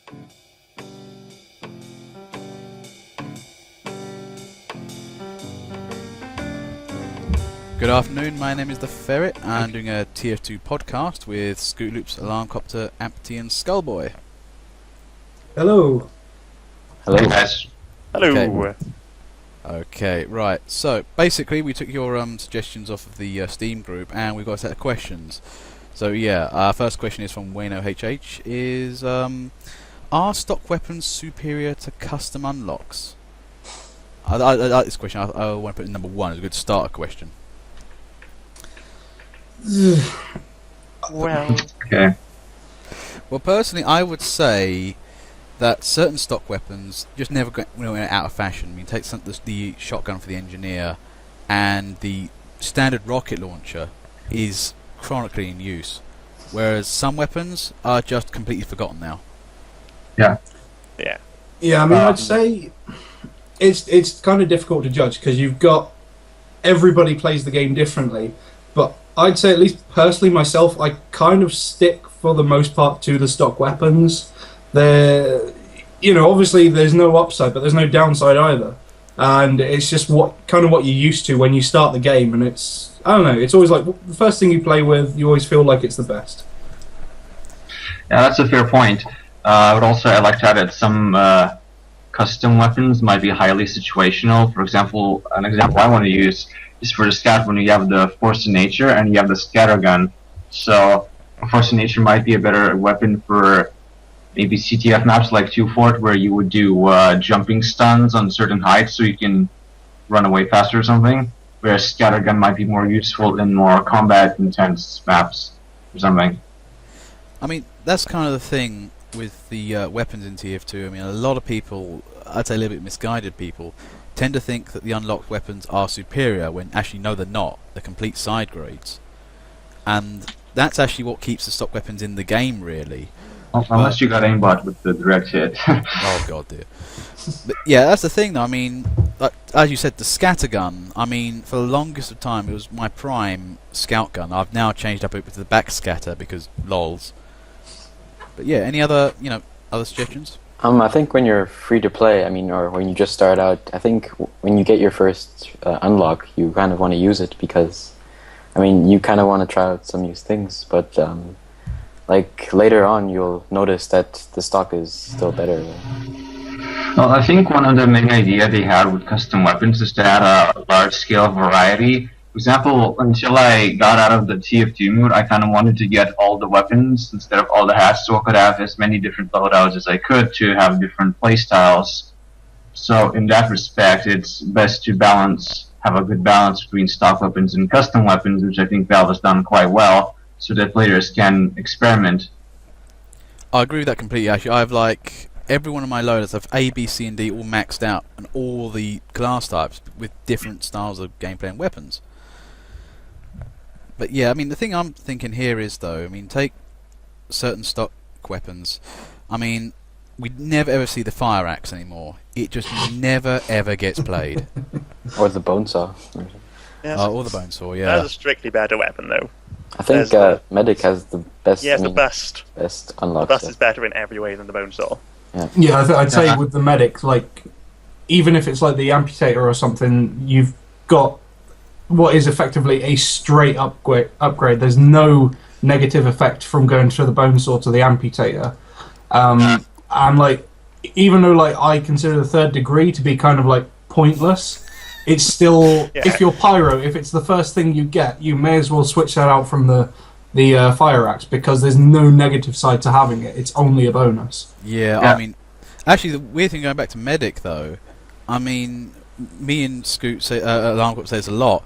Good afternoon, my name is the Ferret, and I'm doing a TF2 podcast with Scoot Loops, Alarmcopter, Ampty and Skullboy. Hello. Hello, guys. Hello. Okay, right. So basically, we took your suggestions off of the Steam group, and we've got a set of questions. So yeah, our first question is from Waineo HH: is are stock weapons superior to custom unlocks? I like this question. I want to put it number one. It's a good starter question. Well, Okay. Well, personally, I would say that certain stock weapons just never went out of fashion. I mean, take the shotgun for the engineer, and the standard rocket launcher is chronically in use, whereas some weapons are just completely forgotten now. Yeah. yeah. Yeah, I mean, I'd say it's kind of difficult to judge because you've got everybody plays the game differently. But I'd say, at least personally myself, I kind of stick for the most part to the stock weapons. They're, obviously there's no upside, but there's no downside either. And it's just what you're used to when you start the game. And it's, I don't know, it's always like the first thing you play with, you always feel like it's the best. Yeah, that's a fair point. I'd like to add that some custom weapons might be highly situational. For example, an example I want to use is for the scout when you have the Force of Nature and you have the scattergun. So, Force of Nature might be a better weapon for maybe CTF maps like 2 Fort, where you would do jumping stuns on certain heights so you can run away faster or something. Whereas scattergun might be more useful in more combat intense maps or something. I mean, that's kind of the thing with the weapons in TF2. I mean, a lot of people, I'd say a little bit misguided people, tend to think that the unlocked weapons are superior when actually no, they're not. They're complete side grades, and that's actually what keeps the stock weapons in the game, really. Unless you got aimbot with the direct hit. Oh god, dear. But yeah, that's the thing though. I mean, as you said, the scattergun. I mean, for the longest of time, it was my prime scout gun. I've now changed up it to the back scatter because lols. But yeah, any other other suggestions? I think when you're free to play, or when you just start out, I think when you get your first unlock, you kind of want to use it because, you kind of want to try out some new things. But like later on, you'll notice that the stock is still better. Well, I think one of the main ideas they had with custom weapons is to add a large-scale variety. For example, until I got out of the TF2 mood, I kind of wanted to get all the weapons instead of all the hats, so I could have as many different loadouts as I could to have different playstyles. So in that respect, it's best to have a good balance between stock weapons and custom weapons, which I think Valve has done quite well, so that players can experiment. I agree with that completely. Actually, I have every one of my loaders have A, B, C, and D all maxed out, and all the class types with different styles of gameplay and weapons. But yeah, the thing I'm thinking here is though, take certain stock weapons. We never ever see the fire axe anymore. It just never ever gets played. Or the bone saw. Yeah, or the bone saw, yeah. That's a strictly better weapon, though. I think Medic has the best. Yeah, the best. Best unlock. The best is better in every way than the bone saw. Yeah, I'd say with the Medic, even if it's like the Amputator or something, you've got what is effectively a straight upgrade. There's no negative effect from going to the bone saw to the Amputator. And even though I consider the third degree to be kind of pointless, it's still if you're pyro, if it's the first thing you get, you may as well switch that out from the fire axe because there's no negative side to having it. It's only a bonus. Yeah. Actually, the weird thing going back to Medic though, me and Scoot say Alarmcopter says a lot,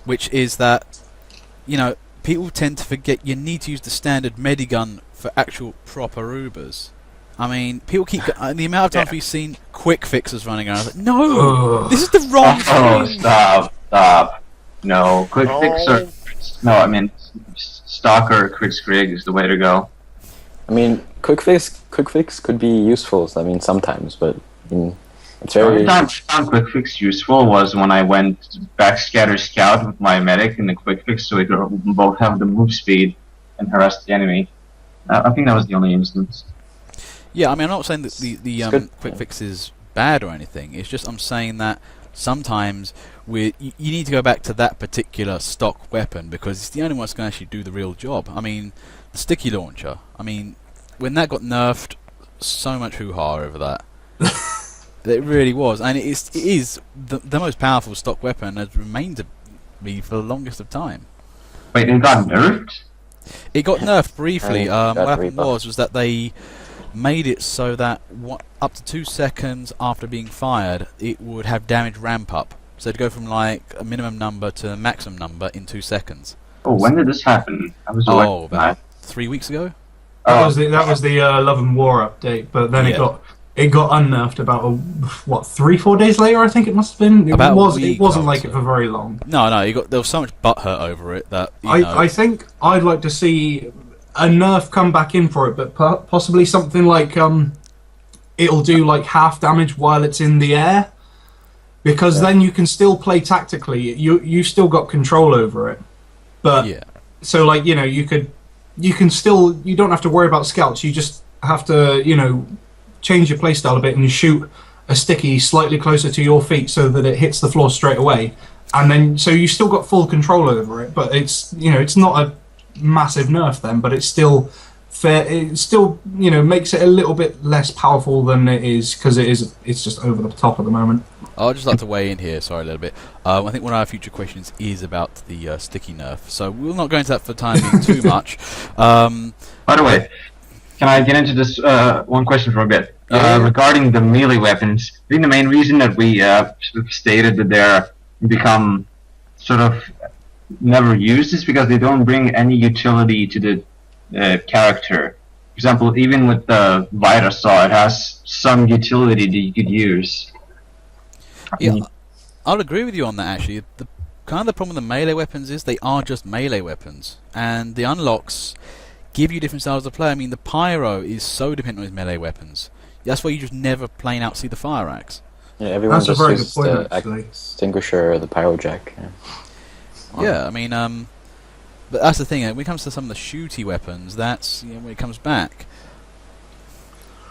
which is that people tend to forget you need to use the standard Medigun for actual proper Ubers. People keep the amount of times we've seen quick fixes running around. I was like, no, this is the wrong thing. Stop. No, quick fix or stalker quick scrig is the way to go. Quick fix could be useful. Sometimes, but it's The very. only time I found quick fix useful was when I went backscatter scout with my medic in the quick fix, so we could both have the move speed and harass the enemy. I think that was the only instance. Yeah, I mean, I'm not saying that the good, quick yeah. fix is bad or anything. It's just I'm saying that sometimes you need to go back to that particular stock weapon because it's the only one that's going to actually do the real job. I mean, the sticky launcher. I mean, when that got nerfed, so much hoo-ha over that. It really was, and it is the most powerful stock weapon and has remained to be for the longest of time. Wait, it got nerfed? It got nerfed briefly. got What happened rebuffed. was that they made it so that up to 2 seconds after being fired, it would have damage ramp up. So it'd go from like a minimum number to a maximum number in 2 seconds. Oh, when did this happen? I was away from About that. 3 weeks ago. That was the Love and War update, but then Yeah. it got unnerfed about 3-4 days later. I think it must have been. About a It week, wasn't I like would it say. for very long. No, there was so much butthurt over it that you know. I think I'd like to see a nerf come back in for it, but possibly something like it'll do like half damage while it's in the air, because then you can still play tactically. You still got control over it, but yeah. so like you can still, you don't have to worry about scouts. You just have to change your playstyle a bit and shoot a sticky slightly closer to your feet so that it hits the floor straight away, and then so you still got full control over it. But it's it's not a massive nerf then, but it's still fair. It still makes it a little bit less powerful than it is, because it's just over the top at the moment. I'd just like to weigh in here, sorry, a little bit. I think one of our future questions is about the sticky nerf, so we'll not go into that for the time being too much. By the way, can I get into this one question for a bit? Yeah. Regarding the melee weapons, I think the main reason that we sort of stated that they're become sort of never used is because they don't bring any utility to the character. For example, even with the Vita Saw, it has some utility that you could use. Yeah, I'll agree with you on that actually. The kind of the problem with the melee weapons is they are just melee weapons, and the unlocks give you different styles of play. I mean, the Pyro is so dependent on his melee weapons. That's why you just never plain out see the Fire Axe. Yeah, everyone That's a just very good uses point, the actually. extinguisher or the pyro jack. Yeah. Yeah, I mean, but that's the thing. When it comes to some of the shooty weapons, that's when it comes back.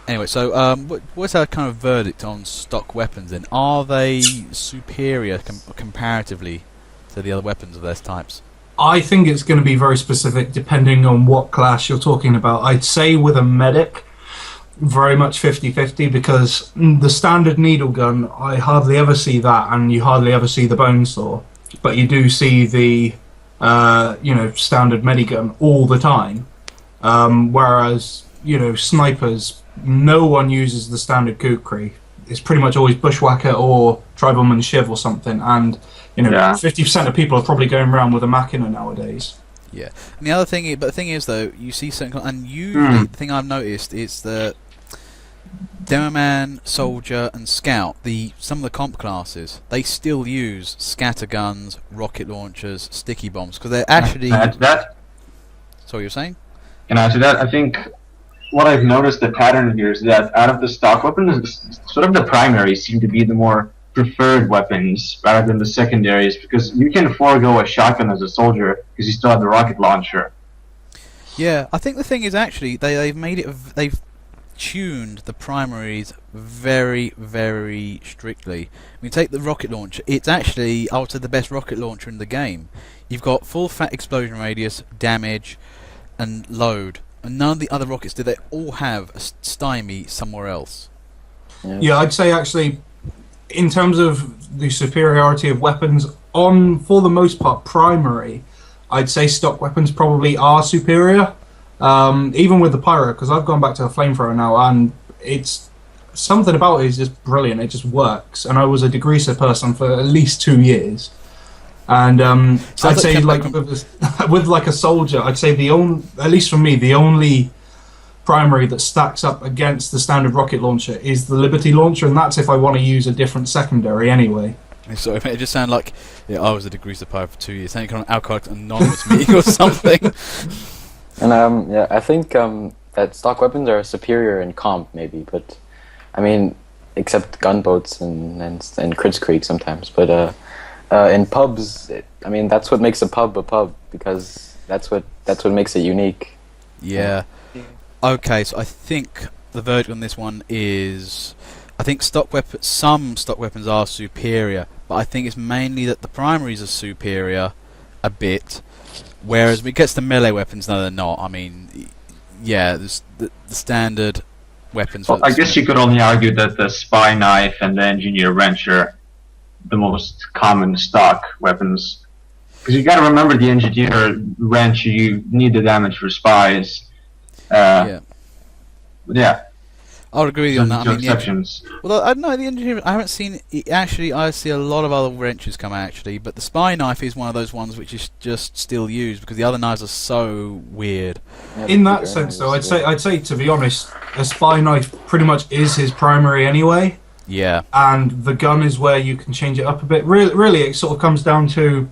Anyway, so what's our kind of verdict on stock weapons then? Are they superior comparatively to the other weapons of those types? I think it's going to be very specific depending on what class you're talking about. I'd say with a medic, very much 50-50, because the standard needle gun, I hardly ever see that, and you hardly ever see the bone saw. But you do see the standard medigun all the time. Whereas snipers, no one uses the standard kukri. It's pretty much always bushwhacker or tribalman shiv or something, and 50% of people are probably going around with a machina nowadays. Yeah, and the other thing, but the thing is though, you see certain, and usually the thing I've noticed is that Demoman, Soldier, and Scout, some of the comp classes, they still use scatter guns, rocket launchers, sticky bombs, because they're actually. Can I add to that? So you're saying? Can I add to that? I think what I've noticed the pattern here is that out of the stock weapons, sort of the primaries seem to be the more preferred weapons rather than the secondaries, because you can forego a shotgun as a soldier because you still have the rocket launcher. Yeah, I think the thing is actually they've made it. They've tuned the primaries very, very strictly. I mean, take the rocket launcher. It's actually, I would say, the best rocket launcher in the game. You've got full fat explosion radius, damage, and load. And none of the other rockets do. They all have a stymie somewhere else. Yeah, I'd say actually, in terms of the superiority of weapons, for the most part, primary, I'd say stock weapons probably are superior. Even with the pyro, because I've gone back to a flamethrower now, and it's something about it is just brilliant. It just works. And I was a degreaser person for at least 2 years. And I'd say like with like a soldier, I'd say at least for me, the only primary that stacks up against the standard rocket launcher is the Liberty launcher, and that's if I want to use a different secondary anyway. Sorry, it just sounded like I was a degreaser pilot for 2 years. Sounded kind of Alcoholics Anonymous meeting or something. And I think that stock weapons are superior in comp maybe, but I mean, except gunboats and Kritzkrieg sometimes. But in pubs, I mean, that's what makes a pub, because that's what makes it unique. Yeah. Okay, so I think the verdict on this one is, I think some stock weapons are superior, but I think it's mainly that the primaries are superior a bit, whereas when it gets to melee weapons, no, they're not. I mean, yeah, the standard weapons. Well, I guess you could only argue that the spy knife and the engineer wrench are the most common stock weapons. Because you got to remember, the engineer wrench, you need the damage for spies. Yeah. Yeah. I'll agree with you on that. I mean, exceptions. Well, I don't know, the engineer, I haven't seen it. Actually, I see a lot of other wrenches come out, actually, but the spy knife is one of those ones which is just still used because the other knives are so weird. In that sense, though, I'd say to be honest, a spy knife pretty much is his primary anyway. Yeah. And the gun is where you can change it up a bit. Really, it sort of comes down to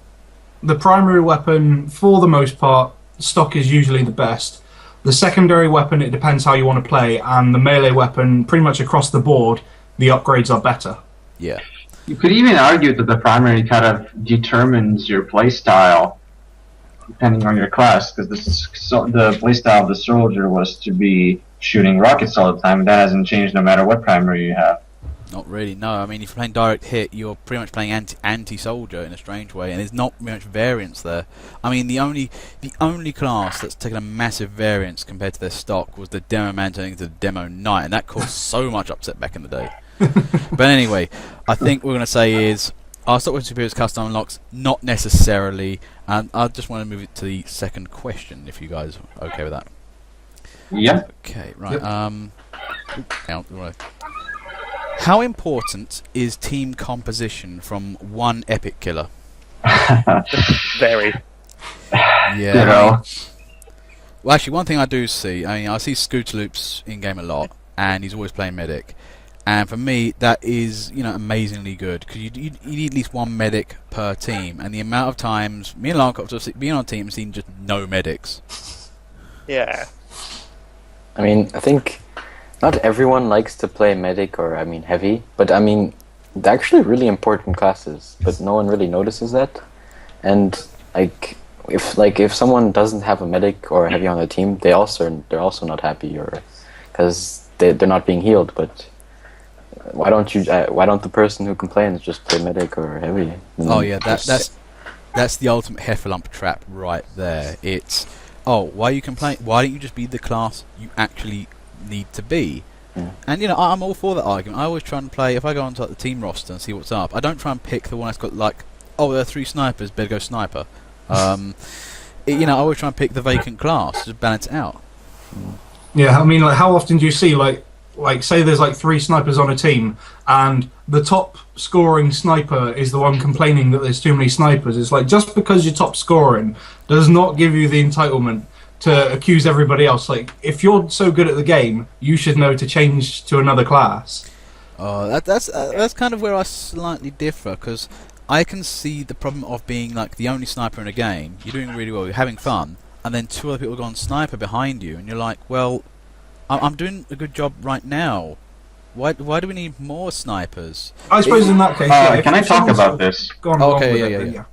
the primary weapon. For the most part, stock is usually the best. The secondary weapon, it depends how you want to play, and the melee weapon, pretty much across the board, the upgrades are better. Yeah. You could even argue that the primary kind of determines your playstyle, depending on your class, because the playstyle of the soldier was to be shooting rockets all the time, and that hasn't changed no matter what primary you have. Not really, no. I mean, if you're playing direct hit, you're pretty much playing anti-soldier in a strange way, and there's not much variance there. I mean, the only class that's taken a massive variance compared to their stock was the Demo Man turning into the Demo Knight, and that caused so much upset back in the day. But anyway, I think what we're going to say is, our stock with superior custom unlocks, not necessarily, and I just want to move it to the second question, if you guys are okay with that. Yeah. Okay, right. Right. How important is team composition from one epic killer? Very. Yeah. Well, actually, one thing I do see, I mean, I see Scootaloops in game a lot, and he's always playing medic. And for me, that is, amazingly good, because you need at least one medic per team, and the amount of times me and Larncop being on teams seen just no medics. Yeah. I mean, I think not everyone likes to play medic or, heavy, but they're actually really important classes, but no one really notices that. And if someone doesn't have a medic or a heavy on their team, they're also not happy, or because they're not being healed. But why don't the person who complains just play medic or heavy? Oh yeah, that's the ultimate Heffalump trap right there. It's why you complain? Why don't you just be the class you actually need to be? Yeah. And I'm all for that argument. I always try and play, if I go onto the team roster and see what's up, I don't try and pick the one that's got there are 3 snipers, better go sniper. I always try and pick the vacant class, just balance it out. Yeah, I mean, how often do you see say there's 3 snipers on a team, and the top scoring sniper is the one complaining that there's too many snipers? It's just because you're top scoring does not give you the entitlement to accuse everybody else. If you're so good at the game, you should know to change to another class. Oh, that's kind of where I slightly differ, because I can see the problem of being the only sniper in a game. You're doing really well, you're having fun, and then 2 other people go on sniper behind you, and you're like, well, I'm doing a good job right now. Why do we need more snipers? I suppose in that case, can I talk about this? Go on, okay, yeah.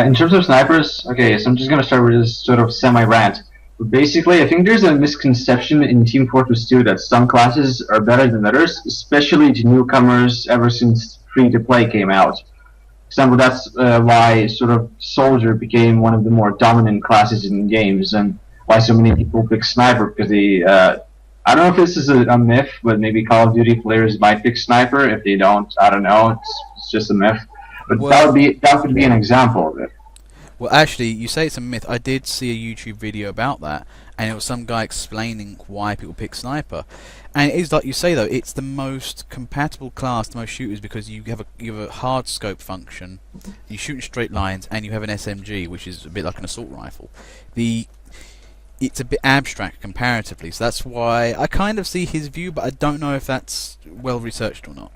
In terms of snipers, okay, so I'm just going to start with this sort of semi-rant. But basically, I think there's a misconception in Team Fortress 2 that some classes are better than others, especially to newcomers ever since free-to-play came out. For example, that's why sort of Soldier became one of the more dominant classes in games, and why so many people pick Sniper, because they... I don't know if this is a myth, but maybe Call of Duty players might pick Sniper. If they don't, I don't know, it's just a myth. But that could be an example of it. Well, actually, you say it's a myth. I did see a YouTube video about that, and it was some guy explaining why people pick Sniper. And it is like you say, though, it's the most compatible class to most shooters, because you have a hard scope function, you shoot in straight lines, and you have an SMG, which is a bit like an assault rifle. It's a bit abstract comparatively, so that's why I kind of see his view, but I don't know if that's well researched or not.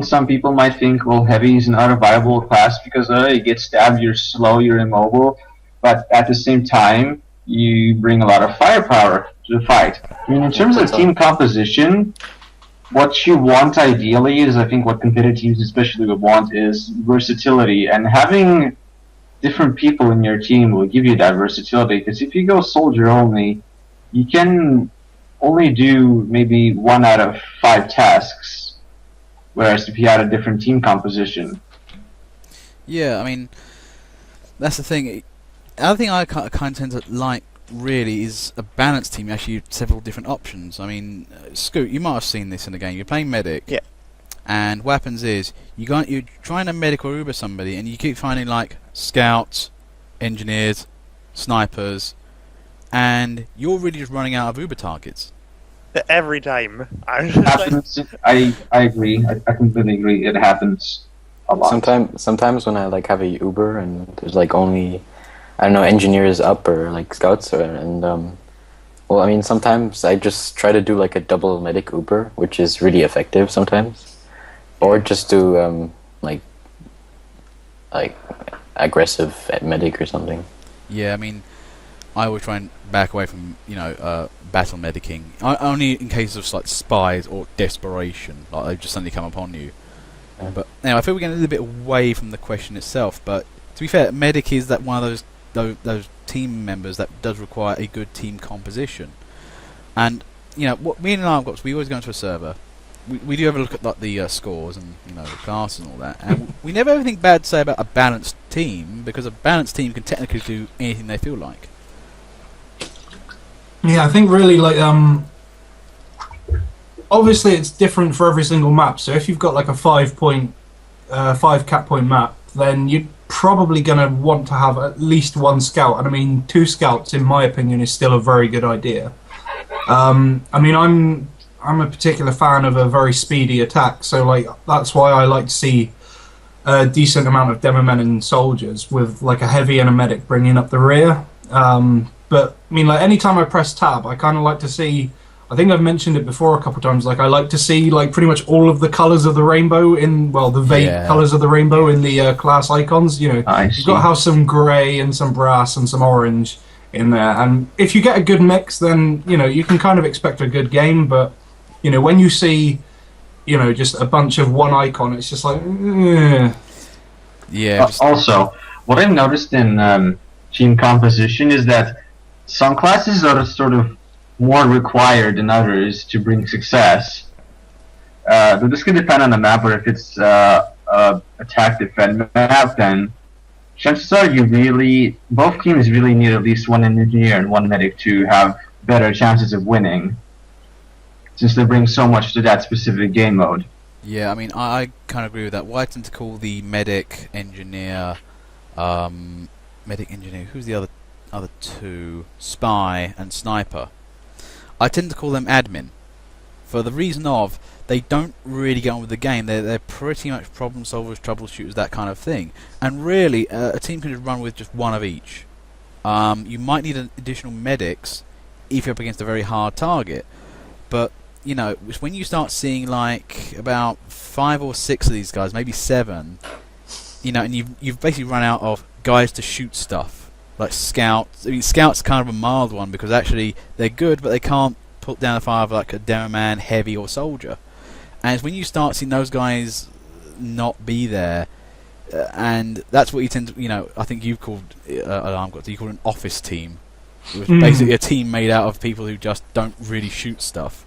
Some people might think, well, heavy is not a viable class because you get stabbed, you're slow, you're immobile, but at the same time, you bring a lot of firepower to the fight. In terms of team composition, what you want ideally is, I think what competitive teams especially would want, is versatility, and having different people in your team will give you that versatility, because if you go soldier only, you can only do maybe 1 out of 5 tasks, whereas if you had a different team composition. Yeah, I mean, that's the thing. The other thing I kind of tend to like, really, is a balanced team. Actually, several different options. I mean, Scoot, you might have seen this in the game. You're playing medic. Yeah. And what happens is, you're trying to medic or uber somebody, and you keep finding, like, scouts, engineers, snipers, and you're really just running out of uber targets. Every time. I'm just like, Happens. I agree. I completely agree. It happens a lot. Sometimes when I like have a Uber and there's like only, I don't know, engineers up or like scouts well, I mean, sometimes I just try to do like a double medic Uber, which is really effective sometimes, or just do like aggressive at medic or something. Yeah, I mean, I always try and back away from, battle medicing. Only in cases of like spies or desperation, like they've just suddenly come upon you. Yeah. But now I feel we're getting a little bit away from the question itself. But to be fair, medic is that one of those team members that does require a good team composition. And what me and Alarm Cops, we always go into a server. We do have a look at like the scores and the classes and all that, and we never have anything bad to say about a balanced team, because a balanced team can technically do anything they feel like. Yeah, I think really like obviously it's different for every single map. So if you've got like a 5 cap point map, then you're probably gonna want to have at least 1 scout. And I mean, 2 scouts, in my opinion, is still a very good idea. I mean, I'm a particular fan of a very speedy attack, so like that's why I like to see a decent amount of demo men and soldiers with like a heavy and a medic bringing up the rear. But I mean, like anytime I press tab, I kind of like to see. I think I've mentioned it before a couple of times. Like I like to see like pretty much all of the colors of the rainbow the vague colors of the rainbow in the class icons. You've got to have some gray and some brass and some orange in there. And if you get a good mix, then you can kind of expect a good game. But when you see just a bunch of one icon, it's just like yeah. Also, what I've noticed in team composition is that some classes are sort of more required than others to bring success. But this can depend on the map, or if it's attack defend map, then chances are both teams really need at least 1 engineer and 1 medic to have better chances of winning, since they bring so much to that specific game mode. Yeah, I mean, I kind of agree with that. What I tend to call the medic engineer, who's the other 2? Spy and sniper. I tend to call them admin, for the reason of they don't really get on with the game. They're pretty much problem solvers, troubleshooters, that kind of thing. And really, a team can just run with just 1 of each. You might need additional medics if you're up against a very hard target, but when you start seeing like about 5 or 6 of these guys, maybe 7, and you've basically run out of guys to shoot stuff. Like scouts. I mean, scouts are kind of a mild one, because actually they're good, but they can't put down the fire of like a demo man, heavy, or soldier. And it's when you start seeing those guys not be there, and that's what you tend to, I think you've called Alarm Cops, you call an office team. It was basically a team made out of people who just don't really shoot stuff.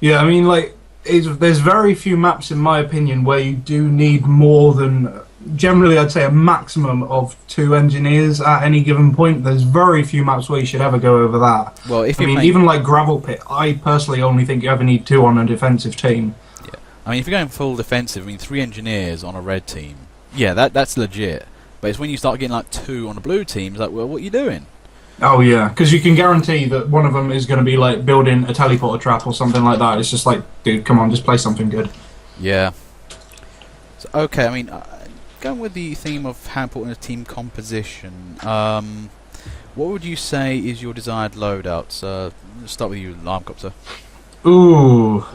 Yeah, I mean, like, there's very few maps, in my opinion, where you do need more than, generally I'd say a maximum of 2 engineers at any given point. There's very few maps where you should ever go over that. Well, even like Gravel Pit, I personally only think you ever need 2 on a defensive team. Yeah, I mean, if you're going full defensive, 3 engineers on a red team, yeah, that's legit. But it's when you start getting like 2 on a blue team, it's like, well, what are you doing? Oh yeah, because you can guarantee that one of them is going to be like building a teleporter trap or something like that. It's just like, dude, come on, just play something good. Yeah. So, okay, I mean, going with the theme of how important is team composition, what would you say is your desired loadouts? Let's start with you, Alarm Copter. Ooh.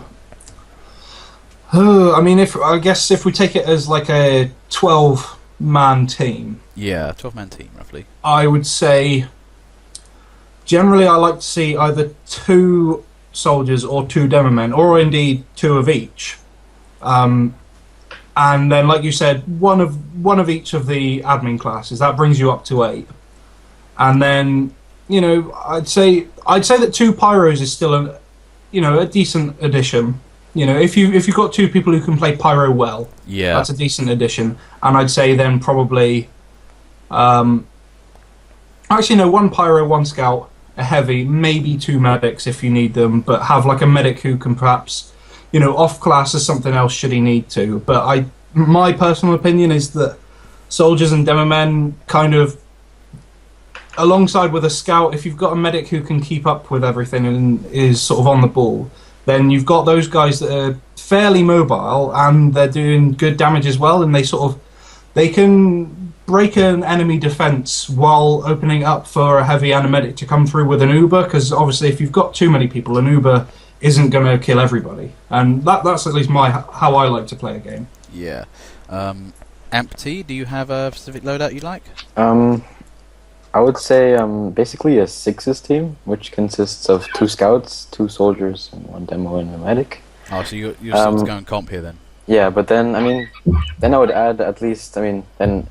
I mean, I guess if we take it as like a 12-man team. Yeah, 12-man team, roughly. I would say, generally I like to see either 2 soldiers or 2 demo men, or indeed 2 of each. And then, like you said, one of each of the admin classes. That brings you up to 8. And then, I'd say I'd say that 2 pyros is still a decent addition. If you've got 2 people who can play pyro well, Yeah. that's a decent addition. And I'd say then probably, actually no, 1 pyro, 1 scout, a heavy, maybe 2 medics if you need them, but have like a medic who can perhaps, off class as something else should he need to. But my personal opinion is that soldiers and demo men kind of, alongside with a scout, if you've got a medic who can keep up with everything and is sort of on the ball, then you've got those guys that are fairly mobile and they're doing good damage as well, and they can break an enemy defense while opening up for a heavy and a medic to come through with an Uber, because obviously if you've got too many people, an Uber isn't going to kill everybody, and that's at least how I like to play a game. Yeah. Empty, do you have a specific loadout you like? I would say basically a 6's team, which consists of 2 scouts, 2 soldiers, and 1 demo and a medic. Oh, so you're sort of going comp here then? Yeah, but then I would add at least, then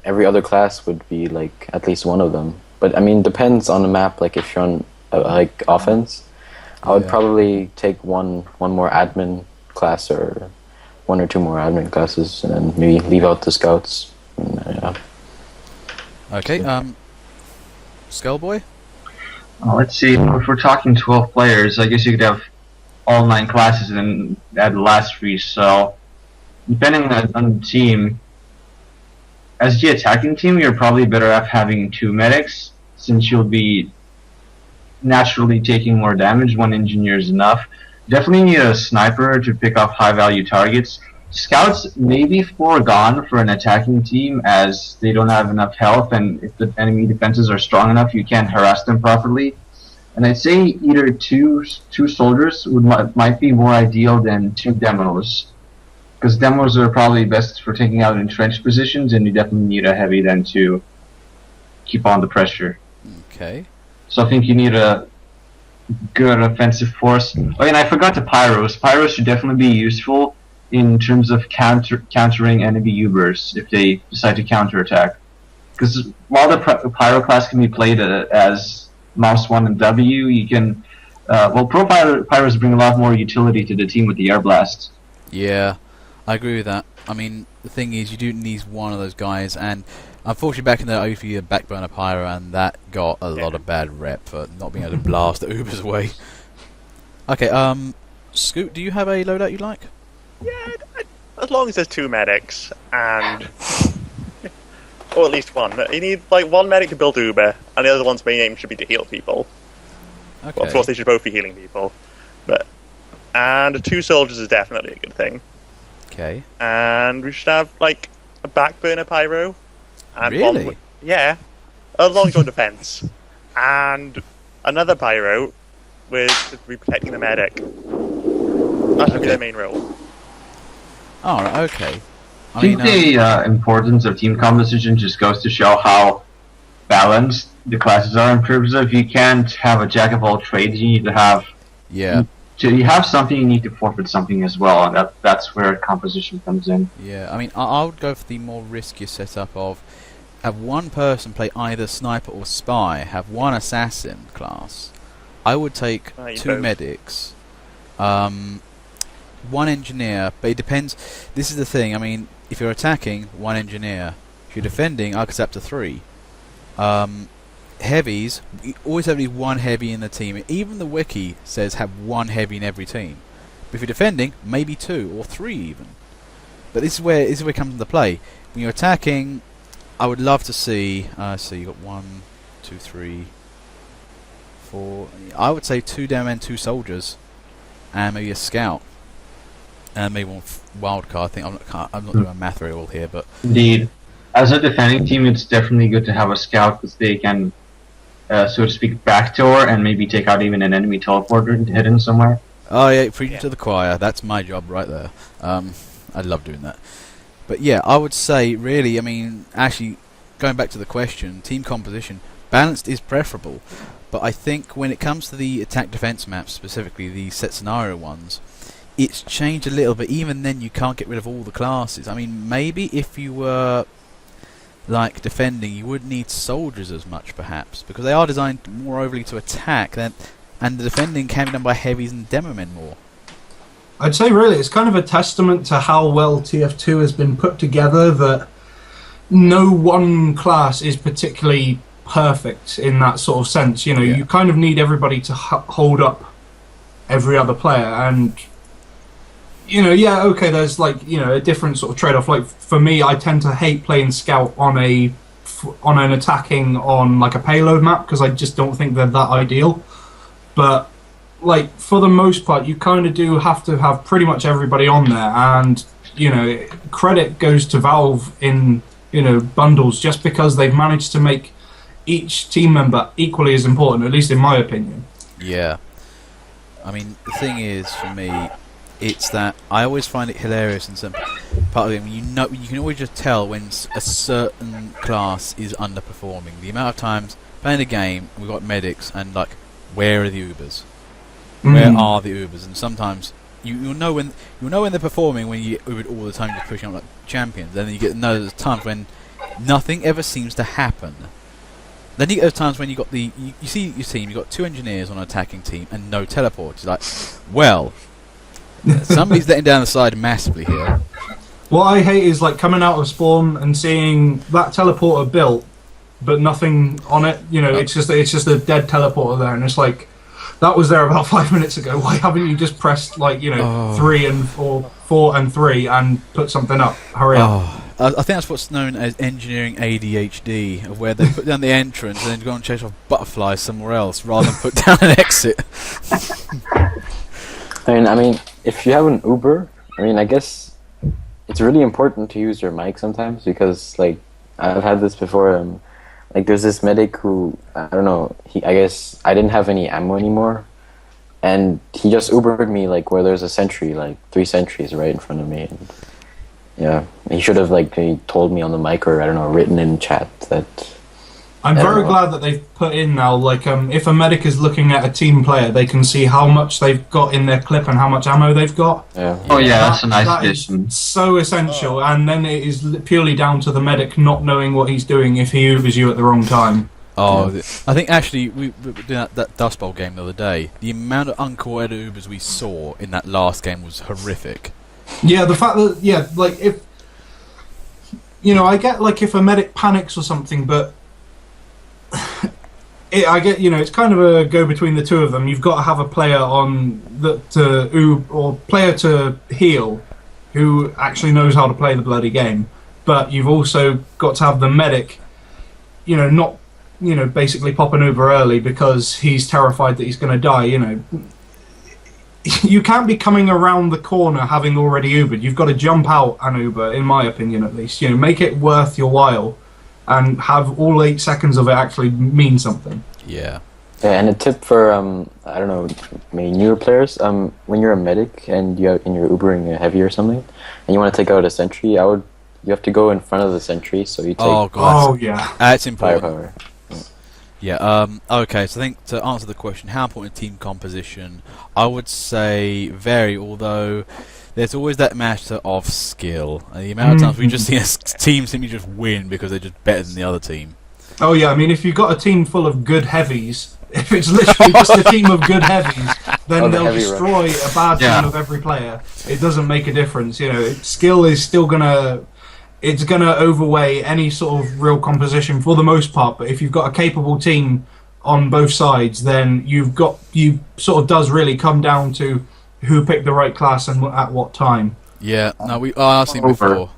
every other class would be like at least 1 of them. But depends on the map. Like if you're on like offense, I would probably take one more admin class or 1 or 2 more admin classes, and then maybe leave out the scouts. And, Okay. Skullboy? Let's see. If we're talking 12 players, I guess you could have all 9 classes and add the last 3. So, depending on the team, as the attacking team, you're probably better off having 2 medics, since you'll be naturally taking more damage. 1 engineer is enough. Definitely need a sniper to pick off high-value targets. Scouts may be foregone for an attacking team, as they don't have enough health, and if the enemy defenses are strong enough, you can't harass them properly. And I'd say either two soldiers might be more ideal than 2 demos, because demos are probably best for taking out entrenched positions, and you definitely need a heavy then to keep on the pressure. Okay. So I think you need a good offensive force. Oh, and I forgot the pyros. Pyros should definitely be useful in terms of countering enemy Ubers if they decide to counterattack. Because while the pyro class can be played as mouse 1 and W, you can... pro pyros bring a lot more utility to the team with the air blast. Yeah, I agree with that. I mean, the thing is, you do need one of those guys, and unfortunately back in the day, I used to be a backburner pyro, and that got a lot of bad rep for not being able to blast the Ubers away. Okay, Scoot, do you have a loadout you like? Yeah, as long as there's 2 medics, and... or at least 1. You need, like, 1 medic to build Uber, and the other one's main aim should be to heal people. Okay. Well, of course, they should both be healing people. And 2 soldiers is definitely a good thing. Okay. And we should have, like, a backburner pyro. And Really? Yeah. A long-joint defense. And another pyro with be protecting the medic. That should be their main role. Alright, okay. I think the importance of team composition just goes to show how balanced the classes are in terms of you can't have a jack of all trades. You need to have you have something, you need to forfeit something as well, and that's where composition comes in. Yeah, I mean, I would go for the more riskier setup of have 1 person play either sniper or spy, have 1 assassin class. I would take 2 medics, 1 engineer, but it depends. This is the thing, I mean, if you're attacking, 1 engineer. If you're defending, I could set up to 3. Heavies, we always have at least 1 heavy in the team. Even the wiki says have 1 heavy in every team. But if you're defending, maybe 2 or 3 even. But this is where it comes into play. When you're attacking, I would love to see. So you got 1, 2, 3, 4. I would say 2 demo men, 2 soldiers, and maybe a scout, and maybe 1 wild card. I think I'm not doing math very well here, but indeed, as a defending team, it's definitely good to have a scout because they can, so to speak, backdoor and maybe take out even an enemy teleporter hidden somewhere. Oh yeah, preaching to the choir. That's my job right there. I love doing that. But yeah, I would say really, I mean, actually, going back to the question, team composition, balanced is preferable. But I think when it comes to the attack-defense maps, specifically the set scenario ones, it's changed a little bit. Even then, you can't get rid of all the classes. I mean, maybe if you were like defending, you wouldn't need soldiers as much, perhaps, because they are designed more overly to attack. And and the defending can be done by heavies and demomen more. I'd say really it's kind of a testament to how well TF2 has been put together that no one class is particularly perfect in that sort of sense. You know, you kind of need everybody to hold up every other player, and you know, okay, there's like, you know, a different sort of trade-off. Like for me, I tend to hate playing scout on an attacking on like a payload map because I just don't think they're that ideal. But like for the most part, you kind of do have to have pretty much everybody on there, and you know, credit goes to Valve in, you know, bundles just because they've managed to make each team member equally as important, at least in my opinion. Yeah. I mean, the thing is, for me, it's that I always find it hilarious in some part of the game. You know, you can always just tell when a certain class is underperforming. The amount of times playing a game, we've got medics, and like, where are the Ubers? Where are the Ubers? And sometimes you'll know when they're performing when you Uber all the time, just pushing up like champions. And then you get those times when nothing ever seems to happen. Then you get those times when you got you see your team, you got 2 engineers on an attacking team and no teleports. You're like, well, somebody's letting down the side massively here. What I hate is like coming out of spawn and seeing that teleporter built, but nothing on it. You know, it's just a dead teleporter there, and it's like, that was there about 5 minutes ago. Why haven't you just pressed like, you know, 3 and 4 and 3 and put something up? Hurry up. I think that's what's known as engineering ADHD, of where they put down the entrance and then go and chase off butterflies somewhere else rather than put down an exit. I mean, if you have an Uber, I mean, I guess it's really important to use your mic sometimes, because like I've had this before. Like there's this medic who, I don't know, I guess I didn't have any ammo anymore, and he just Ubered me like where there's a sentry, like 3 sentries right in front of me. And yeah, he should have like he told me on the mic, or I don't know, written in chat that. I'm very glad that they've put in now, like, if a medic is looking at a team player, they can see how much they've got in their clip and how much ammo they've got. Yeah. Oh yeah, that's a nice that addition. Is so essential, and then it is purely down to the medic not knowing what he's doing if he Ubers you at the wrong time. Oh, I think actually we were doing that Dust Bowl game the other day. The amount of uncoordinated Ubers we saw in that last game was horrific. Yeah, the fact that, like, if, you know, I get, like, if a medic panics or something, but I get, you know, it's kind of a go between the two of them. You've got to have a player on or player to heal who actually knows how to play the bloody game. But you've also got to have the medic, you know, not, you know, basically pop an Uber early because he's terrified that he's going to die, you know. You can't be coming around the corner having already Ubered. You've got to jump out an Uber, in my opinion at least. You know, make it worth your while and have all 8 seconds of it actually mean something. Yeah. Yeah, and a tip for I don't know, maybe newer players, when you're a medic and you're Ubering a heavy or something, and you want to take out a sentry, you have to go in front of the sentry, so you take. Oh god. Oh yeah. That's important. Firepower. Yeah. Okay. So I think to answer the question, how important is team composition? I would say vary, although there's always that matter of skill. And the amount of times we just see a team simply just win because they're just better than the other team. Oh yeah, I mean, if you've got a team full of good heavies, if it's literally just a team of good heavies, then they'll destroy a bad team of every player. It doesn't make a difference, you know. Skill is still gonna overweigh any sort of real composition for the most part. But if you've got a capable team on both sides, then you sort of does really come down to who picked the right class and at what time. Yeah. No, I've seen before.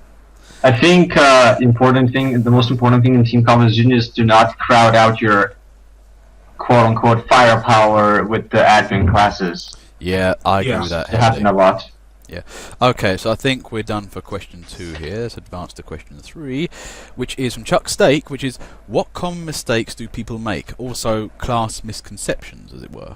I think the most important thing in team composition is to not crowd out your quote-unquote firepower with the admin classes. Yeah, I agree with that. It happens a lot. Yeah. Okay, so I think we're done for question 2 here. Let's advance to question 3, which is from Chuck Steak, which is, what common mistakes do people make? Also, class misconceptions, as it were.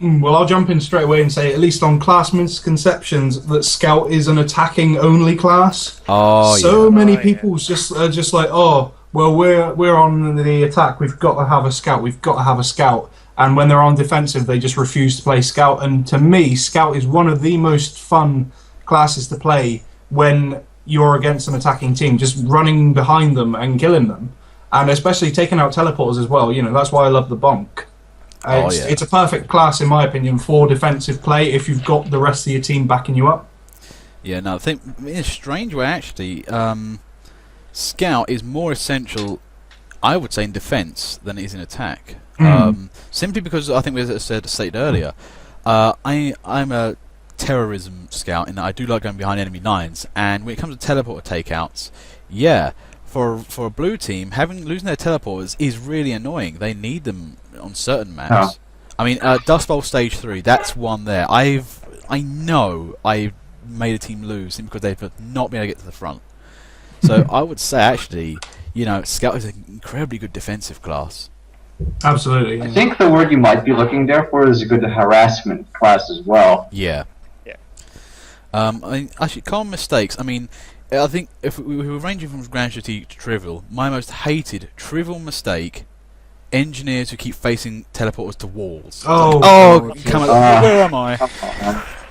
Well, I'll jump in straight away and say, at least on class misconceptions, that Scout is an attacking-only class. Oh, so many people just like, oh, well, we're on the attack. We've got to have a Scout. We've got to have a Scout. And when they're on defensive, they just refuse to play Scout. And to me, Scout is one of the most fun classes to play when you're against an attacking team, just running behind them and killing them. And especially taking out teleporters as well. You know, that's why I love the bonk. It's a perfect class, in my opinion, for defensive play if you've got the rest of your team backing you up. Yeah, no, I think in a strange way, actually, Scout is more essential, I would say, in defense than it is in attack. Simply because I think, as I stated earlier, I'm a terrorism scout in that I do like going behind enemy lines, and when it comes to teleporter takeouts, yeah, for a blue team, losing their teleporters is really annoying. They need them on certain maps. I mean, Dust Bowl Stage 3, that's one there. I know I made a team lose simply because they've not been able to get to the front. So I would say, actually, Scout is an incredibly good defensive class. Absolutely. I think the word you might be looking there for is a good harassment class as well. Yeah. I mean, actually, common mistakes. I mean, I think if we were ranging from grand strategic to trivial, my most hated trivial mistake: engineers who keep facing teleporters to walls. Oh, come on! Where am I?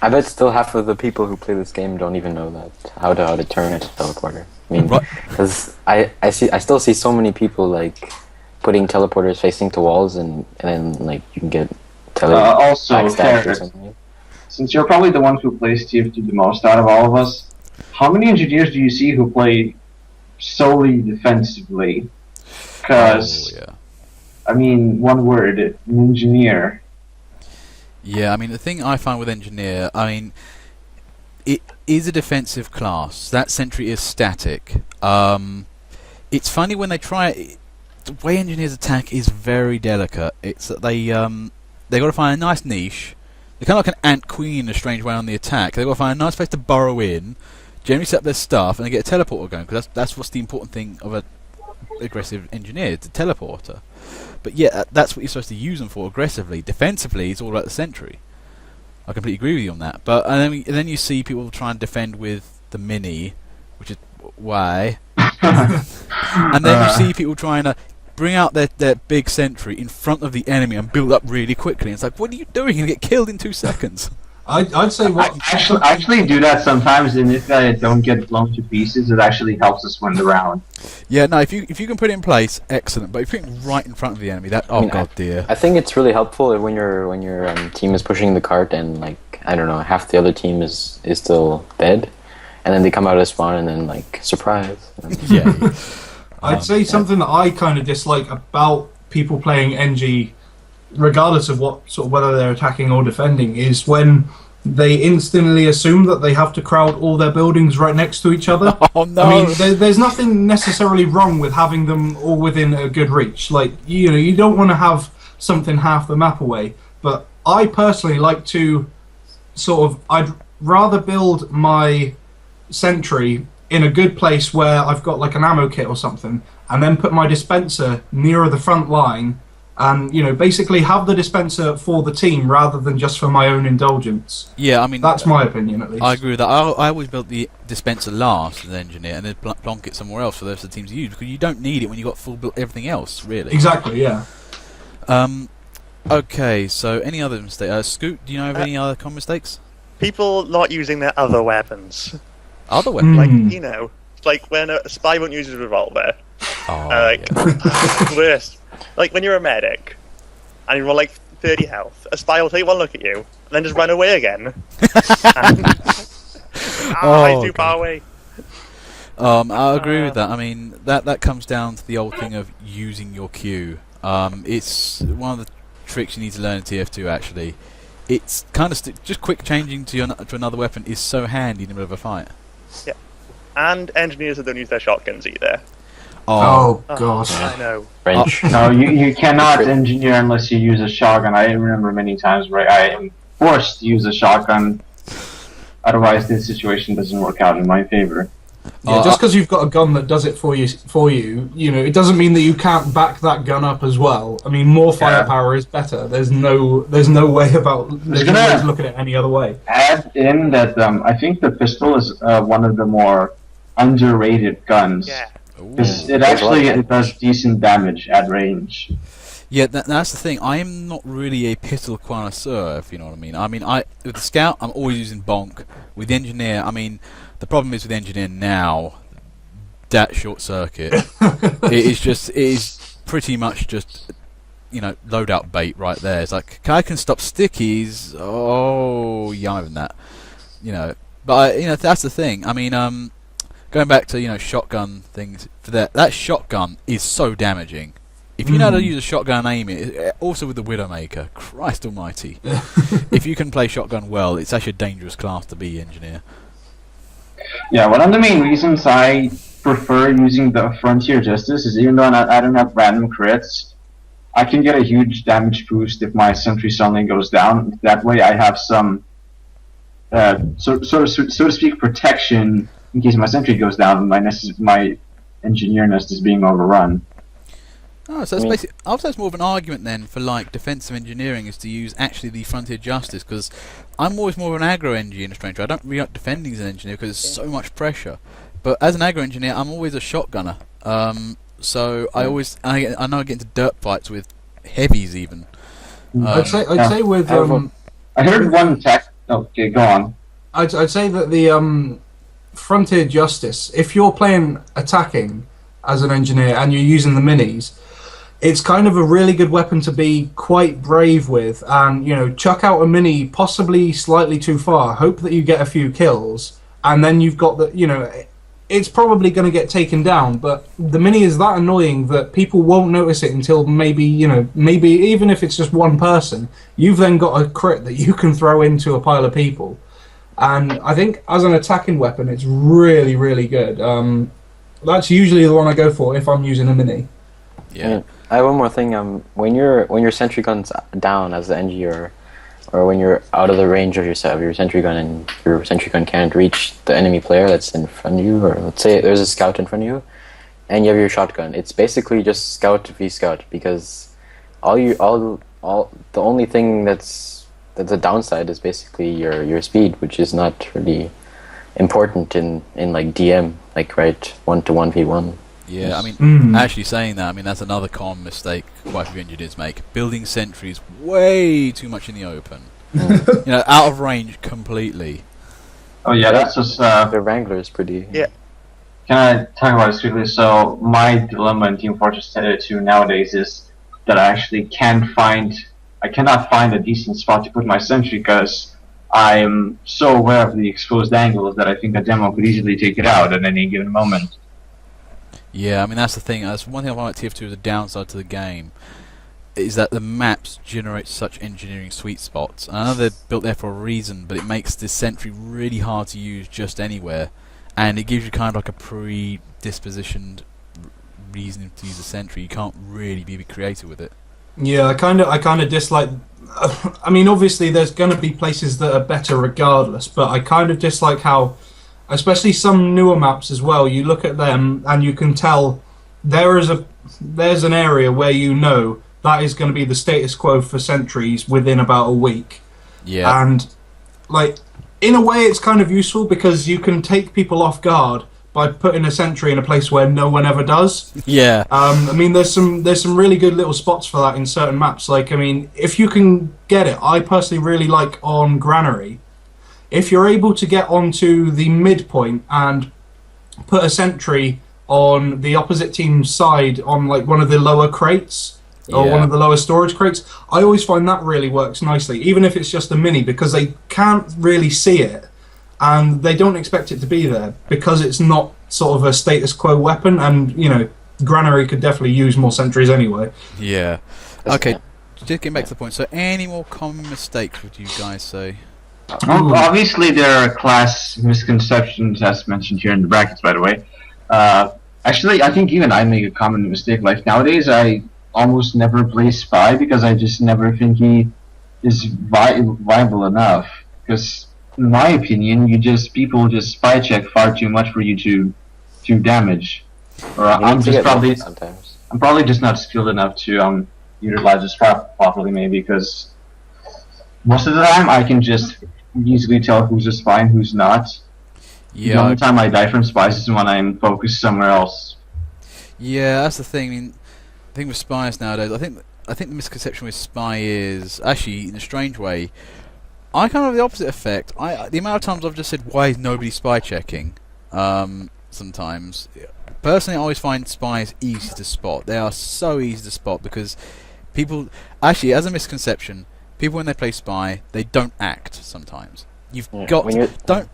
I bet still half of the people who play this game don't even know that how to turn it to teleporter. I mean, because I still see so many people like putting teleporters facing to walls, and then like you can get also, Ferret, since you're probably the one who plays TF2 the most out of all of us, how many engineers do you see who play solely defensively? Because, I mean, one word, an engineer. Yeah, I mean, the thing I find with engineer, I mean, it is a defensive class. That sentry is static. It's funny when they try it. The way engineers attack is very delicate. It's that they got to find a nice niche. They're kind of like an ant queen in a strange way on the attack. They've got to find a nice place to burrow in, generally set up their stuff, and they get a teleporter going, because that's what's the important thing of an aggressive engineer, it's a teleporter. But yeah, that's what you're supposed to use them for aggressively. Defensively, it's all about the sentry. I completely agree with you on that. But and then you see people try and defend with the mini, which is why. And then you see people trying to bring out their big sentry in front of the enemy and build up really quickly. It's like, what are you doing? You're going to get killed in 2 seconds. I'd say what... I actually do that sometimes, and if I don't get blown to pieces, it actually helps us win the round. Yeah, no, if you can put it in place, excellent. But if you put it right in front of the enemy, god dear. I think it's really helpful when your team is pushing the cart and like I don't know, half the other team is still dead, and then they come out of spawn and then like surprise. Yeah. I'd say something that I kind of dislike about people playing NG, regardless of whether they're attacking or defending, is when they instantly assume that they have to crowd all their buildings right next to each other. Oh no! I mean, there's nothing necessarily wrong with having them all within a good reach. Like you don't want to have something half the map away. But I personally like to I'd rather build my sentry in a good place where I've got like an ammo kit or something, and then put my dispenser nearer the front line, and basically have the dispenser for the team rather than just for my own indulgence. Yeah, I mean that's my opinion at least. I agree with that. I always built the dispenser last as an engineer, and then plonk it somewhere else for the rest of the team to use, because you don't need it when you've got full built everything else, really. Exactly. Yeah. Okay, so any other mistakes? Scoot, do you know of any other common mistakes? People not using their other weapons. Other weapons? Like when a spy won't use his revolver. Oh, Worst. Like when you're a medic and you roll like 30 health, a spy will take one look at you and then just run away again. He's too far away. I agree with that. I mean, that comes down to the old thing of using your Q. It's one of the tricks you need to learn in TF2, actually. It's kind of just quick changing to another weapon is so handy in the middle of a fight. Yeah. And engineers that don't use their shotguns either. Oh gosh. I know. French. No, you cannot engineer unless you use a shotgun. I remember many times where I am forced to use a shotgun. Otherwise, this situation doesn't work out in my favor. Yeah, just because you've got a gun that does it for you, it doesn't mean that you can't back that gun up as well. I mean, more firepower is better. There's no way to look at it any other way. Add in that I think the pistol is one of the more underrated guns. Yeah. It does decent damage at range. Yeah, that's the thing. I am not really a pistol connoisseur, if you know what I mean. With the Scout, I'm always using bonk. With the Engineer, the problem is with the Engineer now, that short circuit. it is pretty much just loadout bait right there. It's like, I can stop stickies. Oh, yeah, I'm having that. But that's the thing. I mean, going back to shotgun things, for that shotgun is so damaging. If you know how to use a shotgun and aim it, also with the Widowmaker, Christ Almighty, if you can play shotgun well, it's actually a dangerous class to be, engineer. Yeah, one of the main reasons I prefer using the Frontier Justice is even though I don't have random crits, I can get a huge damage boost if my sentry suddenly goes down. That way I have some, so to speak, protection in case my sentry goes down and my engineer nest is being overrun. Oh, so that's basically. I would say it's more of an argument then for like defensive engineering is to use actually the Frontier Justice, because I'm always more of an aggro engineer in a strange way. I don't really like defending as an engineer because there's so much pressure. But as an aggro engineer, I'm always a shotgunner. So I know I get into dirt fights with heavies even. I'd say with I heard one tech. Okay, go on. I'd say that the Frontier Justice, if you're playing attacking as an engineer and you're using the minis, it's kind of a really good weapon to be quite brave with, and chuck out a mini possibly slightly too far, hope that you get a few kills, and then you've got it's probably going to get taken down, but the mini is that annoying that people won't notice it until maybe even if it's just one person, you've then got a crit that you can throw into a pile of people. And I think as an attacking weapon, it's really, really good. That's usually the one I go for if I'm using a mini. Yeah. I have one more thing. When your sentry gun's down as the NG, or when you're out of the range of your sentry gun and your sentry gun can't reach the enemy player that's in front of you, or let's say there's a scout in front of you, and you have your shotgun, it's basically just scout v scout, because the only thing that's a downside is basically your speed, which is not really important in like DM, like 1-to-1v1. Yeah, I mean, actually saying that, I mean, that's another common mistake quite a few engineers make. Building sentries way too much in the open. Out of range completely. Oh yeah, that's just... The Wrangler is pretty... Yeah. Can I talk about it quickly? So, my dilemma in Team Fortress 2 nowadays is that I actually cannot find a decent spot to put my sentry, because I am so aware of the exposed angles that I think a demo could easily take it out at any given moment. Yeah, I mean, that's the thing. That's one thing I find about TF2 is the downside to the game, is that the maps generate such engineering sweet spots. And I know they're built there for a reason, but it makes this sentry really hard to use just anywhere. And it gives you kind of like a predispositioned reason to use a sentry. You can't really be creative with it. Yeah, I kind of dislike... I mean, obviously there's going to be places that are better regardless, but I kind of dislike how... Especially some newer maps as well, you look at them and you can tell there's an area where that is going to be the status quo for sentries within about a week. Yeah. And, in a way it's kind of useful because you can take people off guard by putting a sentry in a place where no one ever does. Yeah. I mean, there's some really good little spots for that in certain maps. I mean, if you can get it, I personally really like on Granary. If you're able to get onto the midpoint and put a sentry on the opposite team's side on one of the lower crates or one of the lower storage crates, I always find that really works nicely, even if it's just a mini, because they can't really see it and they don't expect it to be there because it's not sort of a status quo weapon, and Granary could definitely use more sentries anyway. Yeah. Okay, just getting back to the point. So any more common mistakes would you guys say? Well, obviously, there are class misconceptions, as mentioned here in the brackets, by the way. Actually, I think even I make a common mistake. Like, nowadays, I almost never play Spy because I just never think he is viable enough. Because, in my opinion, people just spy check far too much for you to damage. Or I'm probably just not skilled enough to utilize this properly, maybe, because most of the time I can just easily tell who's a spy and who's not. Yeah. The only time I die from spies is when I'm focused somewhere else. Yeah, that's the thing. I mean, the thing with spies nowadays, I think the misconception with spy is actually, in a strange way, I kind of have the opposite effect. The amount of times I've just said, "Why is nobody spy checking?" Sometimes, personally, I always find spies easy to spot. They are so easy to spot because People actually, as a misconception, people when they play spy, they don't act sometimes. You've got